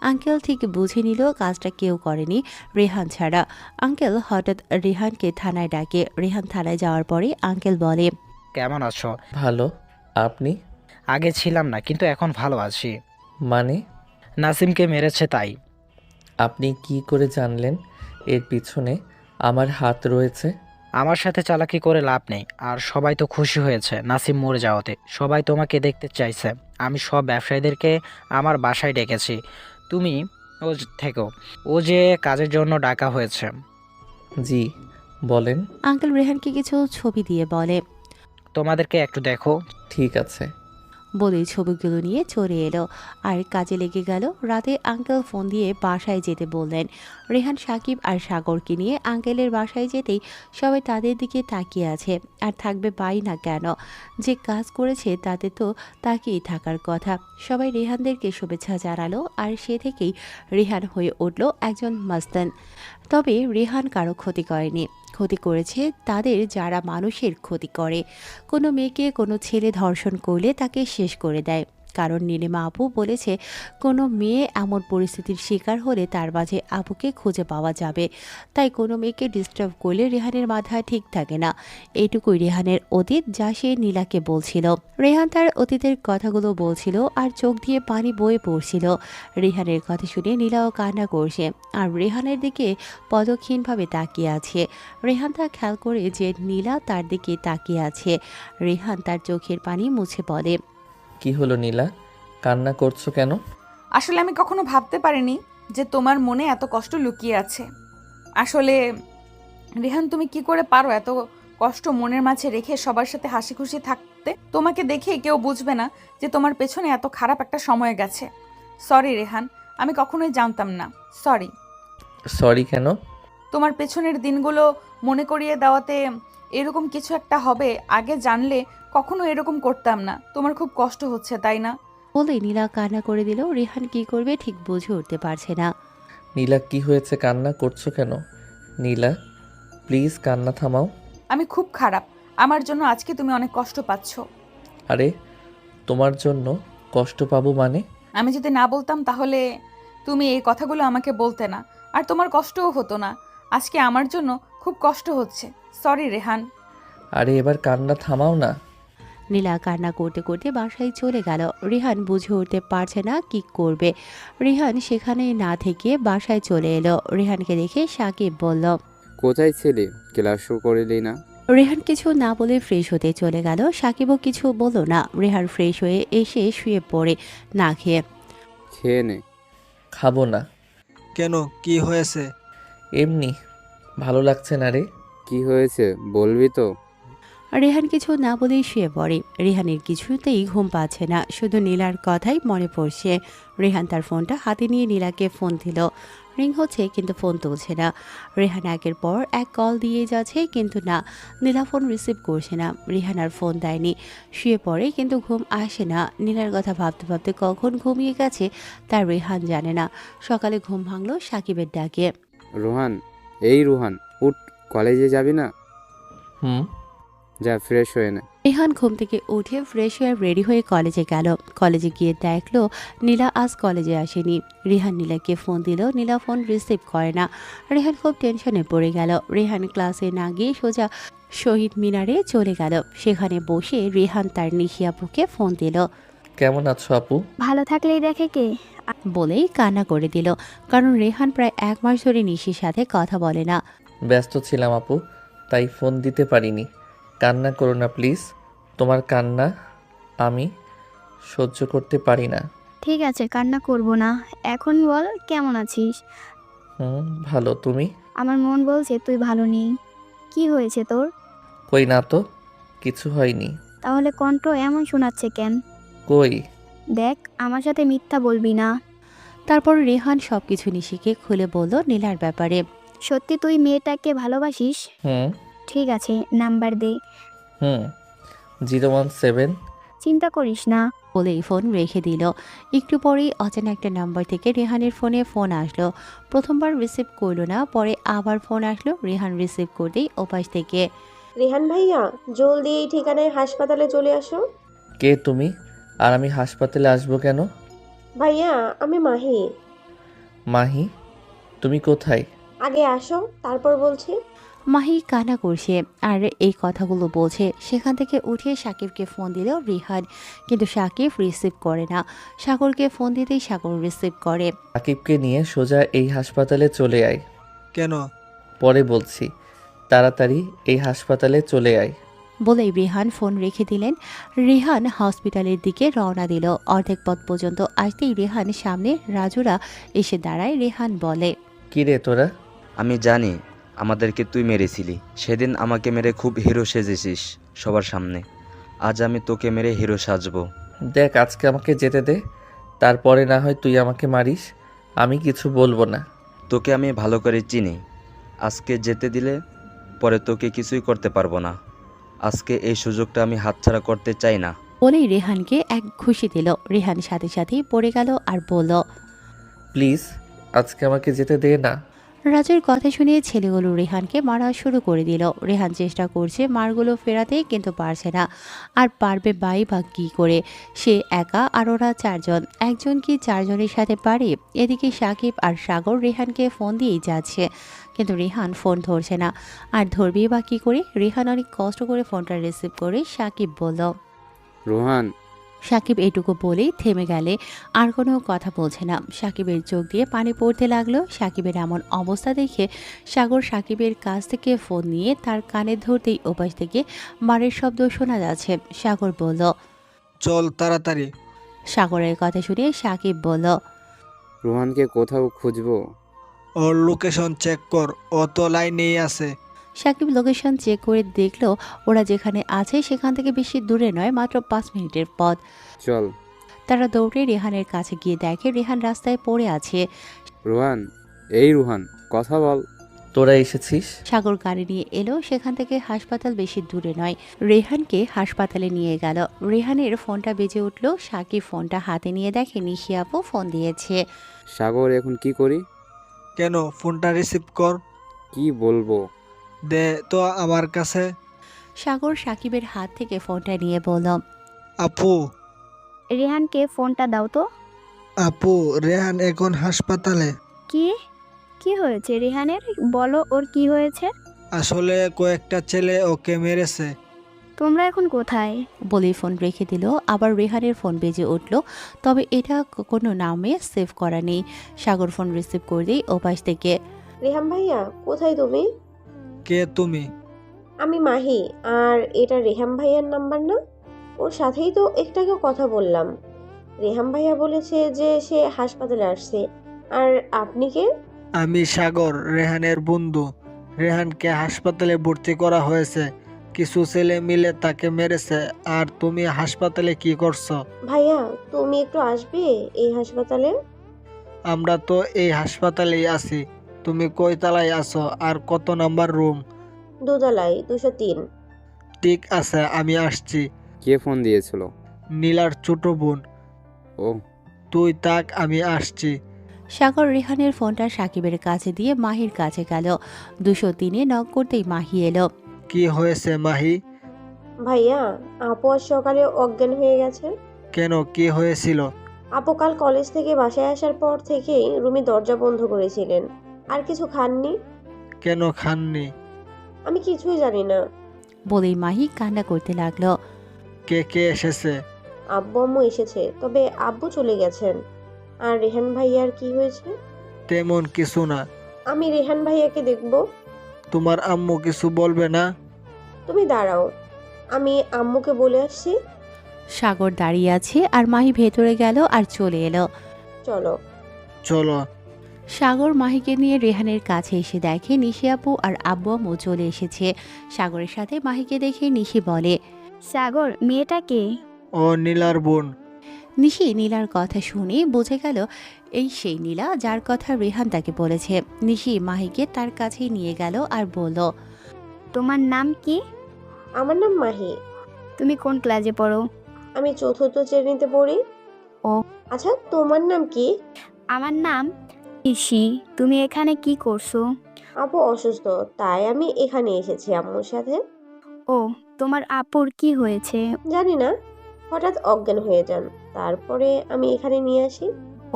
আঙ্কেল ঠিক বুঝে নিল কাজটা কেউ করেনি রেহান ছাড়া। আঙ্কেল হঠাৎ রেহানকে থানায় ডাকে। রেহান থানায় যাওয়ার পরে আঙ্কেল বলে, কেমন আছো? ভালো, আপনি? আগে ছিলাম না, কিন্তু এখন ভালো আছি। মানে? নাসিমকে মেরেছে তাই। আপনি কি করে জানলেন এর পিছনে আমার হাত রয়েছে? আমার সাথে চালাকি করে লাভ নেই। আর সবাই তো খুশি হয়েছে নাসিম মরে যাওয়াতে। সবাই তোমাকে দেখতে চাইছে। আমি সব ব্যবসায়ীদেরকে আমার বাসায় ডেকেছি। তুমি ও থেকো। ও যে কাজের জন্য ডাকা হয়েছে। জি বলেন। আঙ্কেল রেহানকে কিছু ছবি দিয়ে বলে, তোমাদেরকে একটু দেখো। ঠিক আছে। বলেই ছবিগুলো নিয়ে চলে এলো আর কাজে লেগে গেল। রাতে আঙ্কেল ফোন দিয়ে বাসায় যেতে বললেন। রেহান সাকিব আর সাগরকে নিয়ে আঙ্কেলের বাসায় যেতেই সবাই তাদের দিকে তাকিয়ে আছে। আর থাকবে বাই না কেন? যে কাজ করেছে তাতে তো তাকিয়েই থাকার কথা। সবাই রেহানদেরকে শুভেচ্ছা জানালো আর সে থেকেই রেহান হয়ে উঠল একজন মাস্তান। তবে রেহান কারো ক্ষতি করেনি। ক্ষতি করেছে তাদের যারা মানুষের ক্ষতি করে। কোনো মেয়েকে কোনো ছেলে ধর্ষণ করলে তাকে শেষ করে দেয়, কারণ নীলিমা আপু বলেছে কোনো মেয়ে এমন পরিস্থিতির শিকার হলে তার মাঝে আপুকে খুঁজে পাওয়া যাবে। তাই কোনো মেয়েকে ডিস্টার্ব করলে রেহানের মাথায় ঠিক থাকে না। এইটুকুই রেহানের অতীত, যা সে নীলাকে বলছিল। রেহান তার অতীতের কথাগুলো বলছিল আর চোখ দিয়ে পানি বয়ে পড়ছিল। রেহানের কথা শুনে নীলাও কান্না করছে আর রেহানের দিকে পদক্ষীণভাবে তাকিয়ে আছে। রেহান তা খেয়াল করে যে নীলা তার দিকে তাকিয়ে আছে। রেহান তার চোখের পানি মুছে বলে, কি হলো নীলা, কান্না করছো কেন? আসলে আমি কখনো ভাবতে পারিনি যে তোমার মনে এত কষ্ট লুকিয়ে আছে। আসলে রেহান, তুমি কি করে পারো এত কষ্ট মনের মাঝে রেখে সবার সাথে হাসি খুশি থাকতে? তোমাকে দেখে কেউ বুঝবে না যে তোমার পেছনে এত খারাপ একটা সময় গেছে। সরি রেহান, আমি কখনোই জানতাম না। সরি। সরি কেন? তোমার পেছনের দিনগুলো মনে করিয়ে দেওয়াতে এরকম কিছু একটা হবে আগে জানলে কখনো এরকম করতাম না। তোমার খুব কষ্ট হচ্ছে, তাই না? বলে নীলা কান্না করে দিল। রেহান কি করবে ঠিক বুঝে উঠতে পারছে না। নীলা কি হয়েছে, কান্না করছো কেন? নীলা প্লিজ কান্না থামাও। আমি খুব খারাপ, আমার জন্য আজকে তুমি অনেক কষ্ট পাচ্ছ। আরে তোমার জন্য কষ্ট পাবো মানে? আমি যদি না বলতাম তাহলে তুমি এই কথাগুলো আমাকে বলতে না, আর তোমার কষ্টও হতো না। আজকে আমার জন্য খুব কষ্ট হচ্ছে। সরি রেহান। আরে এবার কান্না থামাও না। নীলা কান্না করতে করতে বাসায় চলে গেল। রেহান বুঝে উঠতে পারছে না কি করবে। রেহান সেখানে না থেকে বাসায় চলে এলো। রেহানকে দেখে সাকিব বলল, কোথায় ছিলি? ক্লাসও করলি না? রেহান কিছু না বলে ফ্রেশ হতে চলে গেল। সাকিবও কিছু বলল না। রেহান ফ্রেশ হয়ে এসে শুয়ে পড়ে না খেয়ে। খেয়ে নে। খাবো না। কেন, কি হয়েছে? এমনি, ভালো লাগছে না রে। কি হয়েছে বলবি তো? রেহান কিছু না বলেই শুয়ে পড়ে। রেহানের কিছুতেই ঘুম পাচ্ছে না, শুধু নীলার কথাই মনে পড়ছে। রেহান তার ফোনটা হাতে নিয়ে নীলাকে ফোন দিল। রিং হচ্ছে কিন্তু ফোন তুলছে না। রেহান একের পর এক কল দিয়ে যাচ্ছে কিন্তু না, নীলা ফোন রিসিভ করছে না। রেহান আর ফোন দেয়নি, শুয়ে পড়ে কিন্তু ঘুম আসে না। নীলার কথা ভাবতে ভাবতে কখন ঘুমিয়ে গেছে তার রেহান জানে না। সকালে ঘুম ভাঙলো সাকিবের ডাকে। রোহান, এই রোহান, উঠ, কলেজে যাবি না? যা ফ্রেশ হয়ে নে। রেহান ঘুম থেকে উঠে ফ্রেশ হয়ে রেডি হয়ে কলেজে গেল। কলেজে গিয়ে দেখলো নীলা আজ কলেজে আসেনি। রেহান নীলাকে ফোন দিল, নীলা ফোন রিসিভ করে না। রেহান খুব টেনশনে পড়ে গেল। রেহান ক্লাসে না গিয়ে সোজা শহীদ মিনারে চলে গেল। সেখানে বসে রেহান তার নিশি আপুকে ফোন দিল। কেমন আছো আপু? ভালো থাকলেই দেখে কে, বলেই কান্না করে দিল। কারণ রেহান প্রায় 1 মাস ধরে নিশির সাথে কথা বলে না। ব্যস্ত ছিলাম আপু, তাই ফোন দিতে পারিনি। কান্না করো না প্লিজ, তোমার কান্না আমি সহ্য করতে পারি না। ঠিক আছে, কান্না করব না। এখন বল কেমন আছিস? ভালো, তুমি? আমার মন বলছে তুই ভালো নেই। কি হয়েছে তোর? কই না তো, কিছু হয়নি। তাহলে কণ্ঠ এমন শোনাচ্ছে কেন? কই? দেখ, আমার সাথে মিথ্যা বলবি না। তারপর রেহান সবকিছু নিশিকে খুলে বলল নীলার ব্যাপারে। সত্যি তুই মেয়েটাকে ভালোবাসিস? ঠিক আছে, নাম্বার দে। 017। চিন্তা করিস না, বলেই ফোন রেখে দিল। একটু পরেই অচেনা একটা নাম্বার থেকে রেহানের ফোনে ফোন আসলো। প্রথমবার রিসিভ করলো না, পরে আবার ফোন আসলো। রেহান রিসিভ করতেই ওপাশ থেকে, রেহান ভাইয়া, জলদি এই ঠিকানায় হাসপাতালে চলে আসো। কে তুমি? আর আমি হাসপাতালে আসবো কেন? ভাইয়া, আমি মাহি। মাহি, তুমি কোথায়? আগে আসো, তারপর বলছি। মাহি কান্না করছে আর এই কথাগুলো বলছে। সেখান থেকে উঠে সাকিবকে ফোন দিল রিহান, কিন্তু সাকিব রিসিভ করে না। সাগরকে ফোন দিতেই সাগর রিসিভ করে। সাকিবকে নিয়ে সোজা এই হাসপাতালে চলে আয়। কেন? পরে বলছি, তাড়াতাড়ি এই হাসপাতালে চলে আয়। বলেই রেহান ফোন রেখে দিলেন। রেহান হসপিটালের দিকে রওনা দিল। অর্ধেক পথ পর্যন্ত আসতেই রেহান সামনে রাজুরা এসে দাঁড়ায়। রেহান বলে, কি রে তোরা? আমি জানি আমাদেরকে তুই মেরেছিলি। সেদিন আমাকে মেরে খুব হিরো সেজেছিস সবার সামনে। আজ আমি তোকে মেরে হিরো সাজবো। দেখ, আজকে আমাকে যেতে দে, তারপরে না হয় তুই আমাকে মারিস। আমি কিছু বলবো না। তোকে আমি ভালো করে চিনি। আজকে যেতে দিলে পরে তোকে কিছুই করতে পারবো না। আজকে এই সুযোগটা আমি হাতছাড়া করতে চাই না। বলেই রেহানকে এক ঘুষি দিল। রেহান সাথে সাথেই পড়ে গেল আর বলল, প্লিজ আজকে আমাকে যেতে দে না। রাজুর কথা শুনে ছেলেগুলো রেহানকে মারা শুরু করে দিল। রেহান চেষ্টা করছে মারগুলো ফেরাতে, কিন্তু পারছে না। আর পারবে বাই বা কী করে? সে একা আর ওরা চারজন, একজন কি চারজনের সাথে পারে? এদিকে সাকিব আর সাগর রেহানকে ফোন দিয়েই যাচ্ছে, কিন্তু রেহান ফোন ধরছে না। আর ধরবে বা কী করে? রেহান অনেক কষ্ট করে ফোনটা রিসিভ করে সাকিব বলল। রোহান, সাকিব এটুকু বলেই থেমে গেলে আর কোনো কথা বলছে না। সাকিবের চোখ দিয়ে পানি পড়তে লাগলো। সাকিবের এমন অবস্থা দেখে সাগর সাকিবের কাছ থেকে ফোন নিয়ে তার কানে ধরতেই ওপাশ থেকে মারের শব্দ শোনা যাচ্ছে। সাগর বলল, চল তাড়াতাড়ি। সাগরের কথা শুনে সাকিব বলল, রোহানকে কোথাও খুঁজবো? ওর লোকেশন চেক কর, ও তো লাইনেই আছে। সাকিব লোকেশন চেক করে দেখলো ওরা যেখানে আছে সেখান থেকে বেশি দূরে নয়, মাত্র 5 মিনিটের পথ। চল। তারা দৌড়ে রেহানের কাছে গিয়ে দেখে রেহান রাস্তায় পড়ে আছে। রোহান, এই রোহান, কথা বল। তোরা এসেছিস? সাগর গাড়ি নিয়ে এলো। সেখান থেকে হাসপাতাল বেশি দূরে নয়। রেহানকে হাসপাতালে নিয়ে গেল। রেহানের ফোনটা বেজে উঠল। সাকিব ফোনটা হাতে নিয়ে দেখে নিশি আপু ফোন দিয়েছে। সাগর, এখন কি করি? কেন, ফোনটা রিসিভ কর। কি বলবো? দে তো আমার কাছে। সাগর সাকিবের হাত থেকে ফোনটা নিয়ে বলল, আপু। রেহানকে ফোনটা দাও তো। আপু, রেহান এখন হাসপাতালে। কি কি হয়েছে রেহানের? বলো, ওর কি হয়েছে? আসলে কয়েকটা ছেলে ওকে মেরেছে। তোমরা এখন কোথায়? বলেই ফোন রেখে দিল। আবার রেহানের ফোন বেজে উঠল, তবে এটা কোনো নামে সেভ করা নেই। সাগর ফোন রিসিভ করলেই ওপাশ থেকে, রেহান ভাইয়া, কোথায় তুমি? কে তুমি? আমি মাহি। আর এটা রেহান ভাইয়ার নাম্বার না? ওর সাথেই তো একটু আগে কথা বললাম। রেহান ভাইয়া বলেছে যে সে হাসপাতালে আসছে। আর আপনি কে? আমি সাগর, রেহানের বন্ধু। রেহানকে হাসপাতালে ভর্তি করা হয়েছে। কিছু ছেলে মিলে তাকে মেরেছে। আর তুমি হাসপাতালে কি করছো? ভাইয়া, তুমি একটু আসবে এই হাসপাতালে? আমরা তো এই হাসপাতালেই আছি। তুমি কয় তলায় আছো আর কত নাম্বার রুম? দোতলায় 203। ঠিক আছে, আমি আসছি। কে ফোন দিয়েছিল? নীলার ছোট বোন। ও, তুই তাক, আমি আসছি। সাগর রেহানের ফোনটা সাকিবের কাছে দিয়ে মাহির কাছে গেল। 203-এ নক করতেই মাহি এলো। কি হয়েছে মাহি? ভাইয়া, আপু আজ সকালে অজ্ঞান হয়ে গেছে। কেন, কি হয়েছিল? আপু কাল কলেজ থেকে বাসায় আসার পর থেকেই রুমে দরজা বন্ধ করেছিলেন। আর কিছু খাননি। কেন খাননি? আমি কিছুই জানি না। বলেই মাহি কান্না করতে লাগলো। কে কে এসেছে? আব্বু আম্মু এসেছে, তবে আব্বু চলে গেছেন। আর রেহান ভাইয়ার কি হয়েছে? তেমন কিছু না। আমি রেহান ভাইয়াকে দেখব। তোমার আম্মু কিছু বলবে না? তুমি দাঁড়াও, আমি আম্মুকে বলে আসছি। সাগর দাঁড়িয়ে আছে আর মাহি ভেতরে গেল আর চলে এলো। চলো। চলো। সাগর মাহিকে নিয়ে রেহানের কাছে এসে দেখে নিশি আপু আর আব্বু আম্মু চলে এসেছে। সাগরের সাথে মাহিকে দেখে নিশি বলে, সাগর, মেয়েটা কে? ও নীলার বোন। নিশি নীলার কথা শুনে বুঝে গেল এই সেই নীলা যার কথা রেহান তাকে বলেছে। নিশি মাহিকে তার কাছেই নিয়ে গেল আর বলল, তোমার নাম কি? আমার নাম মাহি। তুমি কোন ক্লাসে পড়ো? আমি 4র্থ শ্রেণীতে পড়ি। ও আচ্ছা, তোমার নাম কি? আমার নাম ইসি। তুমি এখানে কি করছো? আপু অসুস্থ, তাই আমি এখানে এসেছি আম্মুর সাথে। ও, তোমার আপুর কি হয়েছে? জানি না, হঠাৎ অজ্ঞান হয়ে যান, তারপরে আমি এখানে নিয়ে আসি।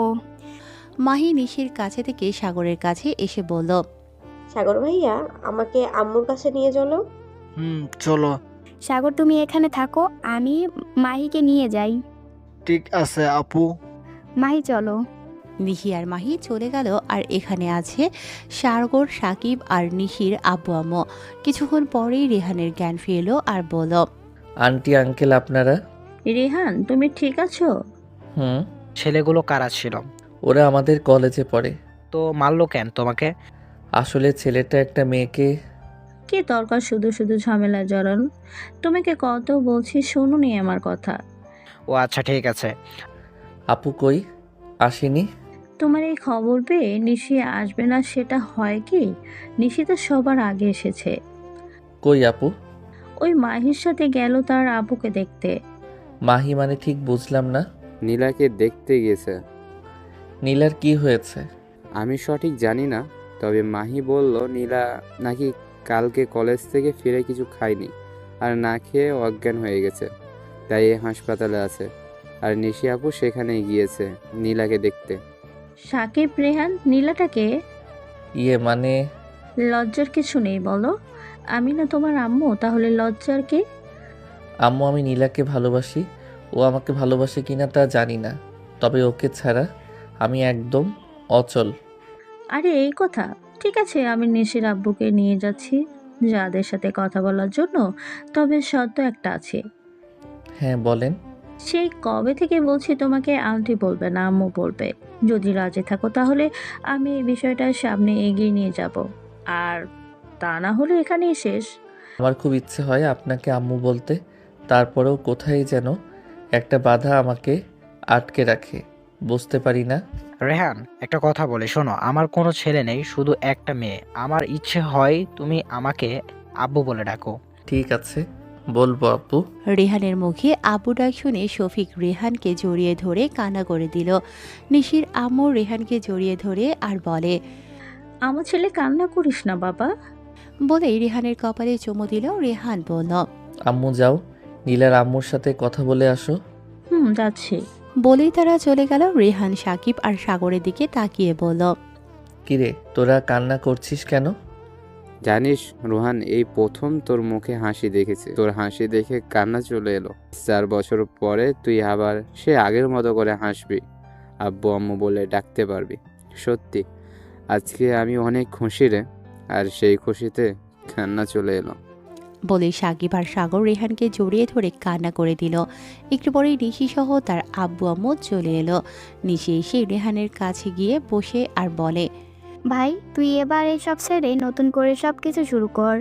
ও। মাহি নিশির কাছে থেকে সাগরের কাছে এসে বলল, সাগর ভাইয়া, আমাকে আম্মুর কাছে নিয়ে চলো। চলো। সাগর, তুমি এখানে থাকো, আমি মাহিকে নিয়ে যাই। ঠিক আছে আপু। মাহি চলো। নিশি আর মাহি চলে গেল। আর এখানে আছে সাগর, সাকিব আর নিশির আব্বু আম্মু। কিছুক্ষণ পরেই রেহানের জ্ঞান ফিরলো আর বলল, আন্টি আঙ্কেল আপনারা? রেহান, তুমি ঠিক আছো? হুম। ছেলেগুলো কারা ছিল? ওরা আমাদের কলেজে পড়ে। তো মারলো কেন তোমাকে? আসলে ছেলেটা একটা মেয়েকে। কি দরকার শুধু শুধু ঝামেলা জড়ান? তোমাকে কত বলছি, শোনোনি আমার কথা। ও আচ্ছা, ঠিক আছে। আপু কই? আসেনি? তোমার এই খবর পেয়ে নিশি আসবে না সেটা হয় কি? নিশি তো সবার আগে এসেছে। কই আপু? ওই মাহির সাথে গেল তার আপুকে দেখতে। মাহি মানে ঠিক বুঝলাম না। নীলাকে দেখতে গেছে। নীলার কি হয়েছে? আমি সঠিক জানি না, তবে মাহি বলল নীলা নাকি কালকে কলেজ থেকে ফিরে কিছু খায়নি আর না খেয়ে অজ্ঞান হয়ে গেছে, তাই হাসপাতালে আছে। আর নিশি আপু সেখানেই গিয়েছে নীলাকে দেখতে। সাকিব, রেহান, নীলাটাকে মানে লজ্জার কিছু নেই বলো। আমি না তোমার আম্মু, তাহলে লজ্জার কি? আম্মু, আমি নীলাকে ভালোবাসি। ও আমাকে ভালোবাসে কিনা তা জানি না, তবে ওকে ছাড়া আমি একদম অচল। আরে এই কথা, ঠিক আছে, আমি নিশির আব্বুকে নিয়ে যাচ্ছি যাদের সাথে কথা বলার জন্য। তবে শর্ত একটা আছে। হ্যাঁ বলেন। সেই কবে থেকে বলছি তোমাকে আন্টি বলবে না, আম্মু বলবে। যদি রাজি থাকো তাহলে আমি এই বিষয়টা সামনে এগিয়ে নিয়ে যাব, আর তা না হলে এখানেই শেষ। আমার খুব ইচ্ছে হয় আপনাকে আম্মু বলতে, তারপরেও কোথায় যেন একটা বাধা আমাকে আটকে রাখে, বুঝতে পারি না। রেহান, একটা কথা বলে শোনো, আমার কোনো ছেলে নেই, শুধু একটা মেয়ে। আমার ইচ্ছে হয় তুমি আমাকে আব্বু বলে ডাকো। ঠিক আছে, বলবো আব্বু। রেহানের মুখে আব্বু ডাক শুনে শফিক রেহানকে জড়িয়ে ধরে কান্না করে দিল। নিশির আম্মু রেহানকে জড়িয়ে ধরে আর বলে, আমার ছেলে কান্না করিস না বাবা। বলেই রেহানের কপালে চুমু দিল। রেহান বলল, আম্মু যাও, নীলার আম্মুর সাথে কথা বলে আসো। যাচ্ছি। বলেই তারা চলে গেল। রেহান সাকিব আর সাগরের দিকে তাকিয়ে বলল, কিরে তোরা কান্না করছিস কেন? জানিস রোহান, এই প্রথম তোর মুখে হাসি দেখেছি। তোর হাসি দেখে কান্না চলে এলো। 4 বছর পরে তুই আবার সে আগের মতো করে হাসবি, আব্বু আম্মু বলে ডাকতে পারবি। সত্যি আজকে আমি অনেক খুশি রে। আর সেই খুশিতে কান্না চলে এলো। বলে সাকিব আর সাগর রেহানকে জড়িয়ে ধরে কান্না করে দিল। একটু পরেই নিশি সহ তার আব্বু আম্মু চলে এলো। নিশি এসে রেহানের কাছে গিয়ে বসে আর বলে, ভাই তুই এবার এসব ছেড়ে নতুন করে সব কিছু শুরু কর।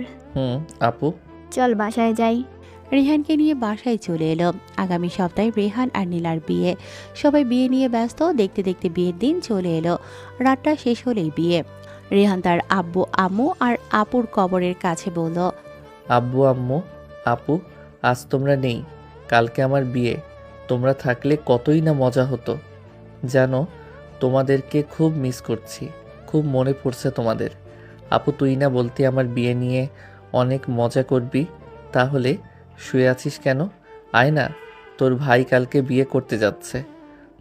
আপু চল বাসায় যাই। রেহানকে নিয়ে বাসায় চলে এলো। আগামী সপ্তাহে রেহান আর নীলার বিয়ে। সবাই বিয়ে নিয়ে ব্যস্ত। দেখতে দেখতে বিয়ের দিন চলে এলো। রাতটা শেষ হলেই বিয়ে। রেহান তার আব্বু আম্মু আর আপুর কবরের কাছে বলল, আব্বু আম্মু, আপু, আজ তোমরা নেই, কালকে আমার বিয়ে। তোমরা থাকলে কতই না মজা হতো। জানো, তোমাদেরকে খুব মিস করছি, খুব মনে পড়ছে তোমাদের। আপু, তুই না বলতে আমার বিয়ে নিয়ে অনেক মজা করবি, তাহলে শুয়ে আছিস কেন? আয় না, তোর ভাই কালকে বিয়ে করতে যাচ্ছে,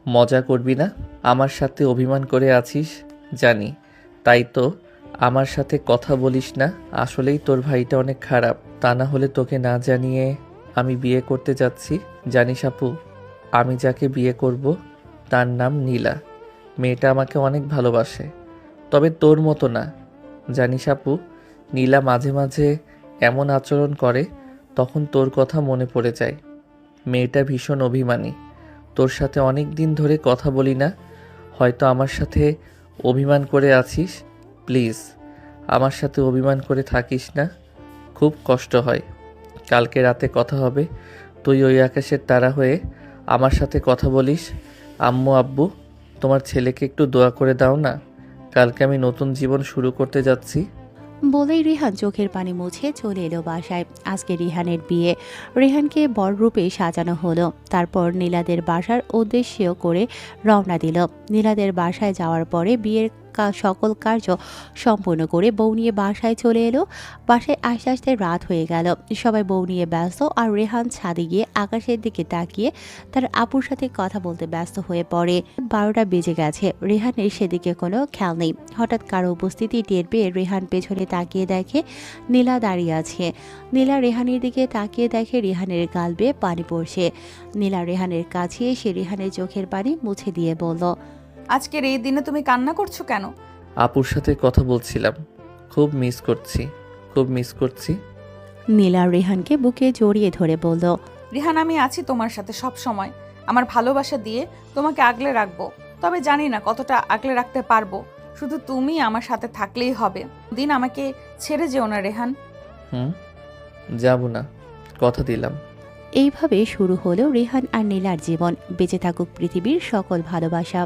মজা করবি না? আমার সাথে অভিমান করে আছিস জানি, তাই তো আমার সাথে কথা বলিস না। আসলেই তোর ভাইটা অনেক খারাপ, তা না হলে তোকে না জানিয়ে আমি বিয়ে করতে যাচ্ছি। জানিস আপু, আমি যাকে বিয়ে করব তার নাম নীলা। মেয়েটা আমাকে অনেক ভালোবাসে, তবে তোর মতো না। জানিস আপু, নীলা মাঝে মাঝে এমন আচরণ করে, তখন তোর কথা মনে পড়ে যায়। মেয়েটা ভীষণ অভিমানী। তোর সাথে অনেক দিন ধরে কথা বলি না, হয়তো আমার সাথে অভিমান করে আছিস। প্লিজ আমার সাথে অভিমান করে থাকিস না, খুব কষ্ট হয়। কালকে রাতে কথা হবে, তুই ওই আকাশের তারা হয়ে আমার সাথে কথা বলিস। আম্মু আব্বু, তোমার ছেলেকে একটু দোয়া করে দাও না, কালকে আমি নতুন জীবন শুরু করতে যাচ্ছি। বলেই রেহান চোখের পানি মুছে চলে এলো বাসায়। আজকে রেহানের বিয়ে। রেহানকে বররূপে সাজানো হলো। তারপর নীলাদের বাসার উদ্দেশ্যেও করে রওনা দিল। নীলাদের বাসায় যাওয়ার পরে বিয়ের সকল কার্য সম্পূর্ণ করে বউ নিয়ে বাসায় চলে এলো। বাসায় আস্তে আস্তে রাত হয়ে গেল। সবাই বউ নিয়ে ব্যস্ত, আর রেহান ছাদে গিয়ে আকাশের দিকে তাকিয়ে তার আপুর সাথে কথা বলতে ব্যস্ত হয়ে পড়ে। 12টা বেজে গেছে। রেহানের সেদিকে কোনো খেয়াল নেই। হঠাৎ কারো উপস্থিতি টের পেয়ে রেহান পেছনে তাকিয়ে দেখে নীলা দাঁড়িয়ে আছে। নীলা রেহানের দিকে তাকিয়ে দেখে রেহানের গাল বেয়ে পানি পড়ছে। নীলা রেহানের কাছে এসে রেহানের চোখের পানি মুছে দিয়ে বলল, আজকের এই দিনে তুমি কান্না করছো কেন? আপুর সাথে কথা বলছিলাম, খুব মিস করছি, খুব মিস করছি। নীলা রেহানকে বুকে জড়িয়ে ধরে বলল, রিহান, আমি আছি তোমার সাথে সব সময়। আমার ভালোবাসা দিয়ে তোমাকে আগলে রাখবো, তবে জানি না কতটা আগলে রাখতে পারবো। শুধু তুমি আমার সাথে থাকলেই হবে। দিন আমাকে ছেড়ে যেও না রেহান। যাব না, কথা দিলাম। এইভাবে শুরু হলো রেহান আর নীলার জীবন। বেঁচে থাকুক পৃথিবীর সকল ভালোবাসা।